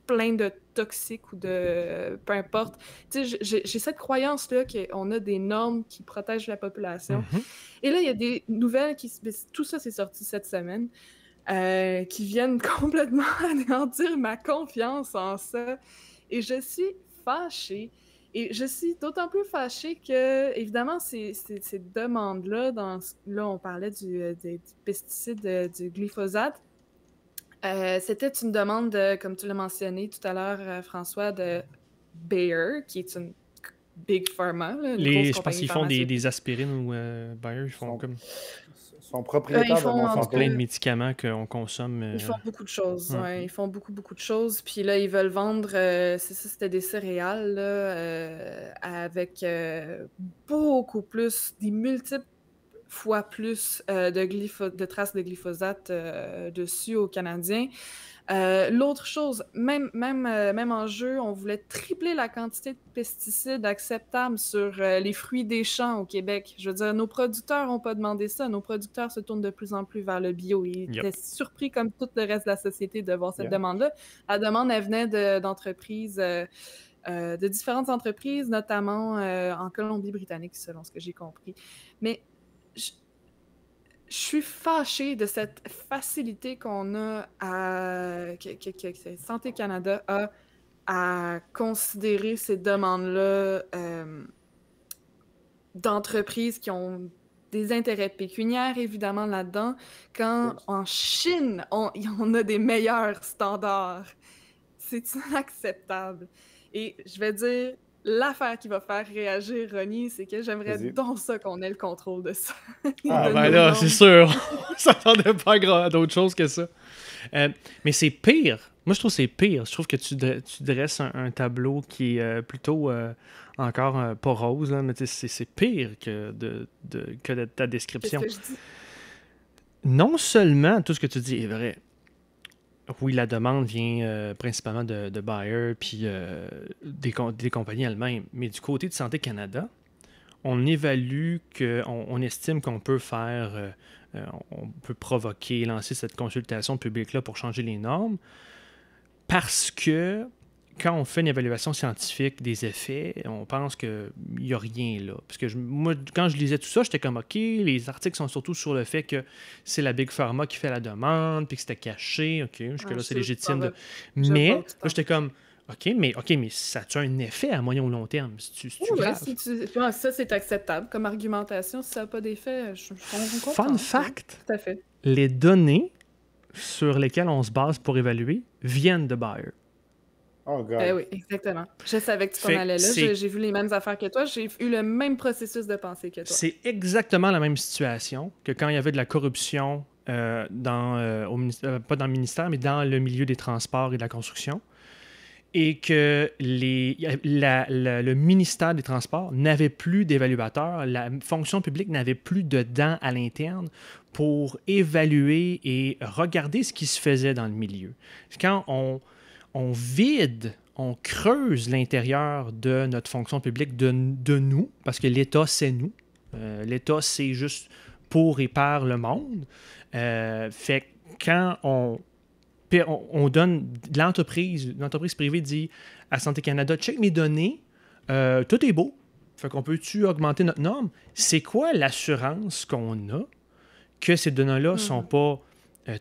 Speaker 3: pleins de toxiques ou de... peu importe. Tu sais, j'ai cette croyance-là qu'on a des normes qui protègent la population. Et là, il y a des nouvelles qui... Tout ça, c'est sorti cette semaine. Qui viennent complètement anéantir ma confiance en ça. Et je suis fâchée. Et je suis d'autant plus fâchée que, évidemment, ces demandes-là, là, on parlait des pesticides, du glyphosate, c'était une demande, comme tu l'as mentionné tout à l'heure, François, de Bayer, qui est une Big Pharma, là, une grosse
Speaker 1: Je pense
Speaker 3: compagnie
Speaker 1: qu'ils font
Speaker 3: pharmaceutique.
Speaker 1: des aspirines ou Bayer, ils font comme
Speaker 2: Son propriétaire
Speaker 3: Ils
Speaker 2: de
Speaker 3: font
Speaker 2: Monsanto.
Speaker 1: plein de médicaments qu'on consomme.
Speaker 3: Ils font beaucoup de choses,
Speaker 1: ouais.
Speaker 3: ouais. Ils font beaucoup de choses. Puis là, ils veulent vendre, c'est ça, c'était des céréales, là, avec beaucoup plus, des multiples fois plus de traces de glyphosate dessus aux Canadiens. L'autre chose, même enjeu, on voulait tripler la quantité de pesticides acceptables sur les fruits des champs au Québec. Je veux dire, nos producteurs n'ont pas demandé ça. Nos producteurs se tournent de plus en plus vers le bio. Ils étaient surpris, comme tout le reste de la société, de voir cette demande-là. La demande, elle venait d'entreprises, de différentes entreprises, notamment en Colombie-Britannique, selon ce que j'ai compris. Mais je suis fâchée de cette facilité qu'on a que Santé Canada a à considérer ces demandes-là d'entreprises qui ont des intérêts pécuniaires, évidemment, là-dedans, quand en Chine, on a des meilleurs standards. C'est inacceptable. Et je vais dire, l'affaire qui va faire réagir Ronnie, c'est que j'aimerais donc ça qu'on ait le contrôle de ça.
Speaker 1: Ben là, c'est sûr. On s'attendait pas à d'autre chose que ça. Mais c'est pire. Moi, je trouve que c'est pire. Je trouve que tu dresses un tableau qui est plutôt encore pas rose, là, mais c'est pire que de ta description.
Speaker 3: Qu'est-ce que je dis?
Speaker 1: Non seulement tout ce que tu dis est vrai. Oui, la demande vient principalement de Bayer puis des compagnies elles-mêmes. Mais du côté de Santé Canada, on évalue on estime qu'on peut faire, on peut provoquer, lancer cette consultation publique-là pour changer les normes parce que quand on fait une évaluation scientifique des effets, on pense qu'il n'y a rien là. Parce que moi, quand je lisais tout ça, j'étais comme, OK, les articles sont surtout sur le fait que c'est la Big Pharma qui fait la demande, puis que c'était caché. OK, jusque-là, c'est légitime. Mais là, j'étais comme, OK, mais ça a-tu un effet à moyen ou long terme?
Speaker 3: Ça, c'est acceptable comme argumentation. Si ça n'a pas d'effet, je comprends.
Speaker 1: Fun fact,
Speaker 3: tout à fait.
Speaker 1: Les données sur lesquelles on se base pour évaluer viennent de Bayer.
Speaker 2: Oh, God.
Speaker 3: Oui, exactement. Je savais que tu t'en allais là. J'ai vu les mêmes affaires que toi. J'ai eu le même processus de pensée que toi.
Speaker 1: C'est exactement la même situation que quand il y avait de la corruption pas dans le ministère, mais dans le milieu des transports et de la construction. Et que le ministère des Transports n'avait plus d'évaluateurs, la fonction publique n'avait plus de dents à l'interne pour évaluer et regarder ce qui se faisait dans le milieu. Quand on vide, on creuse l'intérieur de notre fonction publique, de nous, parce que l'État, c'est nous. L'État, c'est juste pour et par le monde. Fait que quand on donne l'entreprise privée dit à Santé Canada, check mes données, tout est beau. Fait qu'on peut-tu augmenter notre norme? C'est quoi l'assurance qu'on a que ces données-là ne sont pas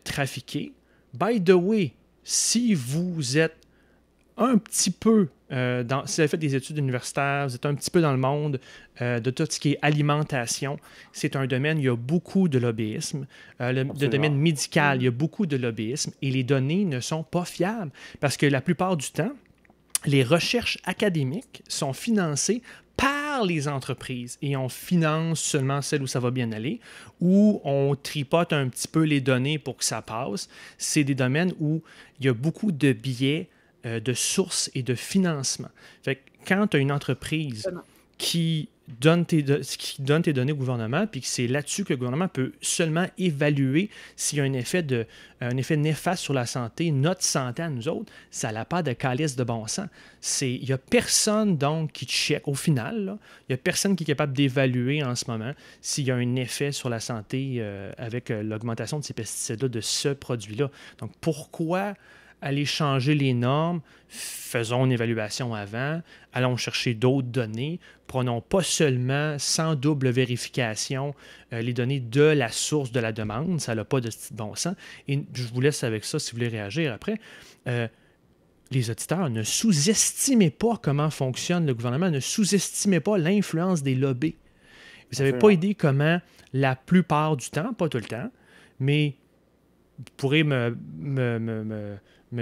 Speaker 1: trafiquées. By the way, si vous êtes un petit peu, si vous avez fait des études universitaires, vous êtes un petit peu dans le monde de tout ce qui est alimentation, c'est un domaine, il y a beaucoup de lobbyisme. Le domaine médical, il y a beaucoup de lobbyisme et les données ne sont pas fiables parce que la plupart du temps, les recherches académiques sont financées par les entreprises et on finance seulement celles où ça va bien aller, où on tripote un petit peu les données pour que ça passe. C'est des domaines où il y a beaucoup de biais de sources et de financement. Fait que quand tu as une entreprise qui donne tes données au gouvernement, puis que c'est là-dessus que le gouvernement peut seulement évaluer s'il y a un effet néfaste sur la santé, notre santé à nous autres, ça n'a pas de calice de bon sens. Il n'y a personne donc qui check au final, il n'y a personne qui est capable d'évaluer en ce moment s'il y a un effet sur la santé avec l'augmentation de ces pesticides-là, de ce produit-là. Donc pourquoi aller changer les normes, faisons une évaluation avant, allons chercher d'autres données, prenons pas seulement sans double vérification les données de la source de la demande, ça n'a pas de bon sens. Et je vous laisse avec ça si vous voulez réagir après. Les auditeurs, ne sous-estimez pas comment fonctionne le gouvernement, ne sous-estimez pas l'influence des lobbies. Vous n'avez pas idée comment, la plupart du temps, pas tout le temps, mais vous pourrez me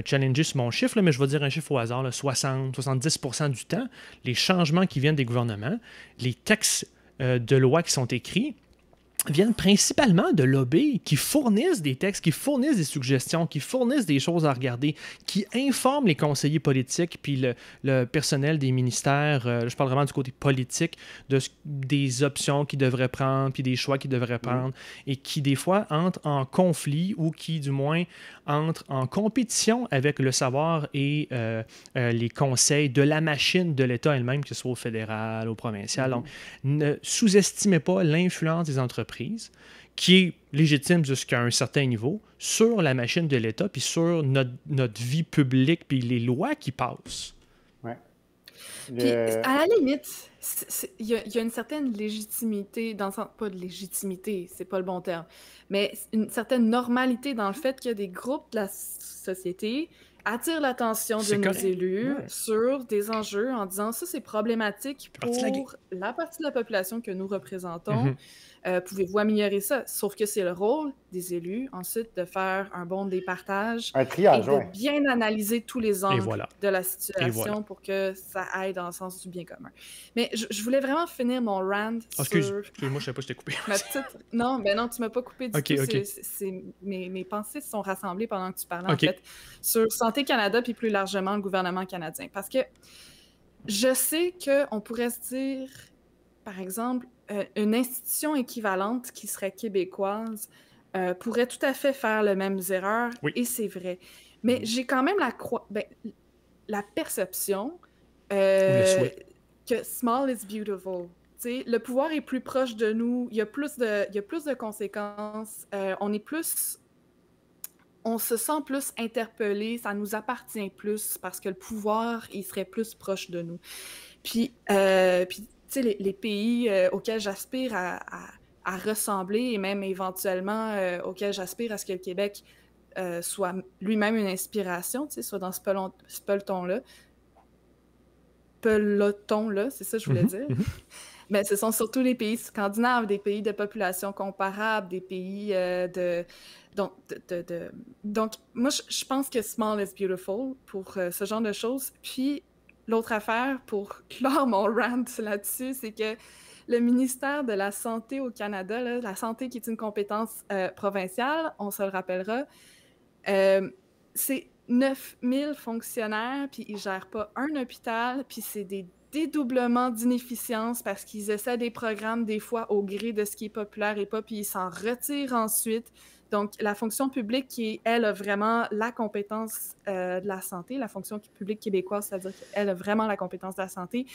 Speaker 1: challenger sur mon chiffre, là, mais je vais dire un chiffre au hasard, 60-70% du temps, les changements qui viennent des gouvernements, les textes de loi qui sont écrits, viennent principalement de lobbies qui fournissent des textes, qui fournissent des suggestions, qui fournissent des choses à regarder, qui informent les conseillers politiques puis le personnel des ministères, je parle vraiment du côté politique, des options qu'ils devraient prendre puis des choix qu'ils devraient prendre et qui des fois entrent en conflit ou qui du moins entrent en compétition avec le savoir et les conseils de la machine de l'État elle-même, que ce soit au fédéral, au provincial. Donc, ne sous-estimez pas l'influence des entreprises qui est légitime jusqu'à un certain niveau, sur la machine de l'État, puis sur notre vie publique, puis les lois qui passent.
Speaker 2: Oui.
Speaker 3: Puis, à la limite, il y a une certaine légitimité, dans le sens, pas de légitimité, c'est pas le bon terme, mais une certaine normalité dans le fait que des groupes de la société attirent l'attention de nos élus sur des enjeux en disant ça, c'est problématique pour la partie de la population que nous représentons. Pouvez-vous améliorer ça? Sauf que c'est le rôle des élus, ensuite, de faire un bon départage
Speaker 2: un triage,
Speaker 3: et de bien analyser tous les angles de la situation pour que ça aille dans le sens du bien commun. Mais je voulais vraiment finir mon rant sur...
Speaker 1: Excuse-moi, je sais pas, je t'ai coupé.
Speaker 3: Non, tu m'as pas coupé du tout. Mes pensées se sont rassemblées pendant que tu parlais, en fait, sur Santé Canada, puis plus largement le gouvernement canadien. Parce que je sais qu'on pourrait se dire, par exemple, une institution équivalente qui serait québécoise pourrait tout à fait faire les mêmes erreurs, et c'est vrai. Mais j'ai quand même la perception que small is beautiful. T'sais, le pouvoir est plus proche de nous, il y a plus de conséquences, on se sent plus interpellé, ça nous appartient plus parce que le pouvoir, il serait plus proche de nous. Puis tu sais, les pays auxquels j'aspire à ressembler et même éventuellement auxquels j'aspire à ce que le Québec soit lui-même une inspiration, tu sais, soit dans ce peloton-là. Peloton-là, c'est ça que je voulais dire. Mais ce sont surtout les pays scandinaves, des pays de population comparable, des pays Donc, moi, je pense que small is beautiful pour ce genre de choses. Puis, l'autre affaire, pour clore mon rant là-dessus, c'est que le ministère de la Santé au Canada, là, la santé qui est une compétence provinciale, on se le rappellera, c'est 9000 fonctionnaires, puis ils ne gèrent pas un hôpital, puis c'est des dédoublements d'inefficience parce qu'ils essaient des programmes des fois au gré de ce qui est populaire et pas, puis ils s'en retirent ensuite. Donc, la fonction publique qui, elle, a vraiment la compétence de la santé, la fonction publique québécoise, c'est-à-dire qu'elle a vraiment la compétence de la santé,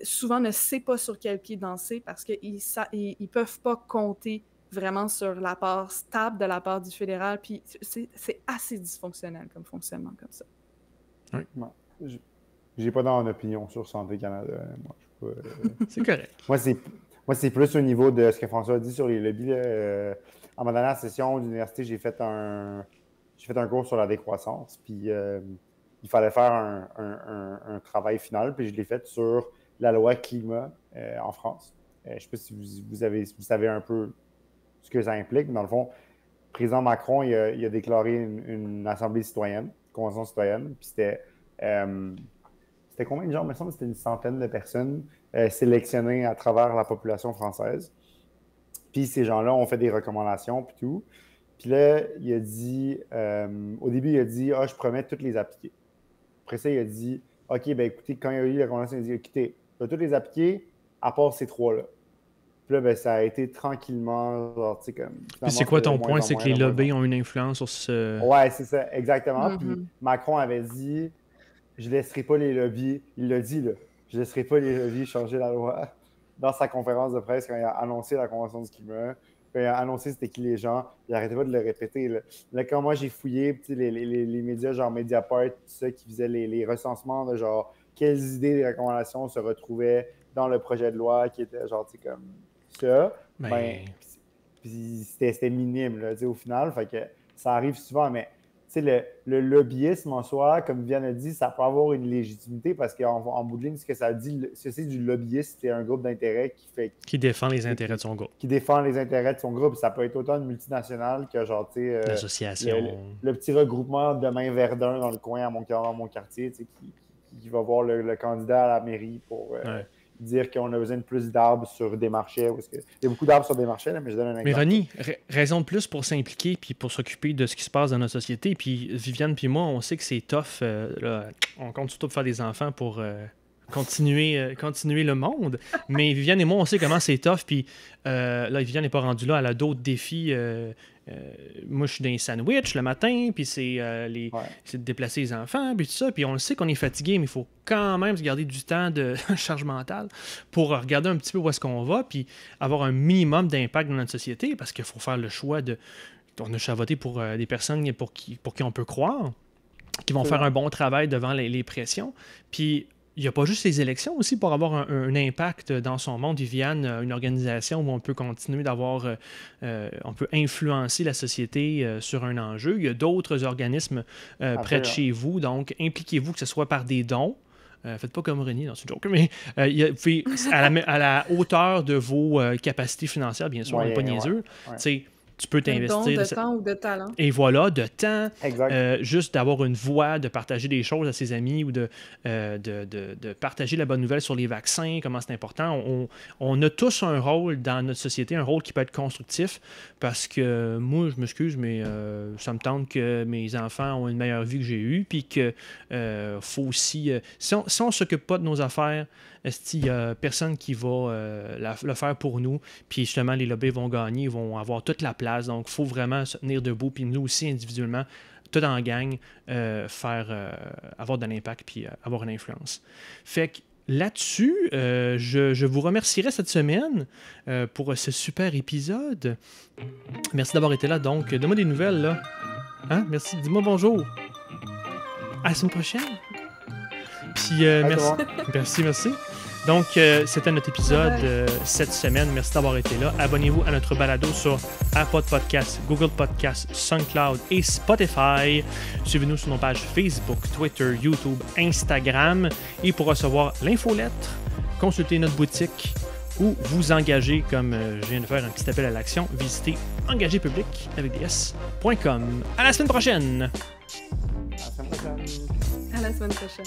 Speaker 3: souvent ne sait pas sur quel pied danser parce qu'ils ne peuvent pas compter vraiment sur la part stable de la part du fédéral, puis c'est assez dysfonctionnel comme fonctionnement comme ça.
Speaker 2: Oui. J'ai pas d'opinion sur Santé Canada. Moi,
Speaker 1: c'est correct.
Speaker 2: Moi, c'est plus au niveau de ce que François a dit sur les lobbies. Là. En ma dernière session d'université, j'ai fait un cours sur la décroissance. Puis il fallait faire un travail final. Puis je l'ai fait sur la loi climat en France. Je ne sais pas si vous savez un peu ce que ça implique. Dans le fond, le président Macron il a déclaré une assemblée citoyenne, une convention citoyenne. Puis c'était combien de gens? Il me semble que c'était une centaine de personnes sélectionnées à travers la population française. Puis ces gens-là ont fait des recommandations puis tout. Puis là, il a dit, au début, il a dit « Ah, je promets de toutes les appliquer ». Après ça, il a dit « OK, ben écoutez, quand il y a eu la recommandation, il a dit « Écoutez, je vais toutes les appliquer à part ces trois-là ». Puis là, ben, ça a été tranquillement, genre, tu sais, comme...
Speaker 1: Puis c'est quoi ton point? C'est que les lobbies ont une influence sur ce...
Speaker 2: Ouais, c'est ça, exactement. Puis Macron avait dit « Je ne laisserai pas les lobbies », il l'a dit, là, « Je ne laisserai pas les lobbies changer la loi ». Dans sa conférence de presse, quand il a annoncé la convention du climat, quand il a annoncé c'était qui les gens, il n'arrêtait pas de le répéter. Là, quand moi j'ai fouillé, les médias genre Mediapart, tout ça, qui faisaient les recensements de genre quelles idées des recommandations se retrouvaient dans le projet de loi qui était genre, tu sais, comme ça, c'était minime, là, tu sais, au final. Fait que ça arrive souvent, mais le lobbyisme en soi, comme Viviane a dit, ça peut avoir une légitimité parce qu'en bout de ligne, ce que ça dit, c'est du lobbyiste, c'est un groupe d'intérêt qui
Speaker 1: défend les intérêts de son groupe.
Speaker 2: Qui défend les intérêts de son groupe. Ça peut être autant une multinationale que genre, tu sais...
Speaker 1: l'association.
Speaker 2: Le petit regroupement Demain Verdun dans le coin dans mon quartier, tu sais, qui va voir le candidat à la mairie pour... dire qu'on a besoin de plus d'arbres sur des marchés. Parce que il y a beaucoup d'arbres sur des marchés, là, mais je donne un exemple.
Speaker 1: Mais Ronnie, raison de plus pour s'impliquer puis pour s'occuper de ce qui se passe dans notre société. Puis Viviane puis moi, on sait que c'est tough. Là, on compte surtout pour faire des enfants pour continuer le monde. Mais Viviane et moi, on sait comment c'est tough. Puis là, Viviane n'est pas rendue là. Elle a d'autres défis. Moi, je suis dans les sandwichs le matin, puis c'est de déplacer les enfants, puis tout ça. Puis on le sait qu'on est fatigué, mais il faut quand même se garder du temps de charge mentale pour regarder un petit peu où est-ce qu'on va, puis avoir un minimum d'impact dans notre société, parce qu'il faut faire le choix de... On a voté pour des personnes pour qui on peut croire, qui vont faire un bon travail devant les pressions. Puis il n'y a pas juste les élections aussi pour avoir un impact dans son monde. Viviane, une organisation où on peut continuer d'avoir... on peut influencer la société sur un enjeu. Il y a d'autres organismes près de chez vous. Donc, impliquez-vous, que ce soit par des dons. Faites pas comme René dans ce joke, mais puis à la hauteur de vos capacités financières, bien sûr, on n'est pas niaiseux. Tu peux t'investir.
Speaker 3: De temps ou de talent.
Speaker 1: Et voilà, de temps. Juste d'avoir une voix, de partager des choses à ses amis ou de partager la bonne nouvelle sur les vaccins, comment c'est important. On a tous un rôle dans notre société, un rôle qui peut être constructif parce que moi, je m'excuse, mais ça me tente que mes enfants ont une meilleure vie que j'ai eue, puis que faut aussi... si on ne s'occupe pas de nos affaires, il n'y a personne qui va le faire pour nous. Puis justement, les lobbies vont gagner, ils vont avoir toute la place. Donc, il faut vraiment se tenir debout. Puis nous aussi, individuellement, tout en gang, avoir de l'impact puis avoir une influence. Fait que là-dessus, je vous remercierai cette semaine pour ce super épisode. Merci d'avoir été là. Donc, donne-moi des nouvelles, là. Hein? Merci. Dis-moi bonjour. À la semaine prochaine. Puis, merci. Donc, c'était notre épisode cette semaine. Merci d'avoir été là. Abonnez-vous à notre balado sur Apple Podcasts, Google Podcasts, SoundCloud et Spotify. Suivez-nous sur nos pages Facebook, Twitter, YouTube, Instagram. Et pour recevoir l'infolettre, consultez notre boutique ou vous engager, comme je viens de faire un petit appel à l'action, visitez engagerpublic.com. À la semaine prochaine!
Speaker 3: À la semaine prochaine.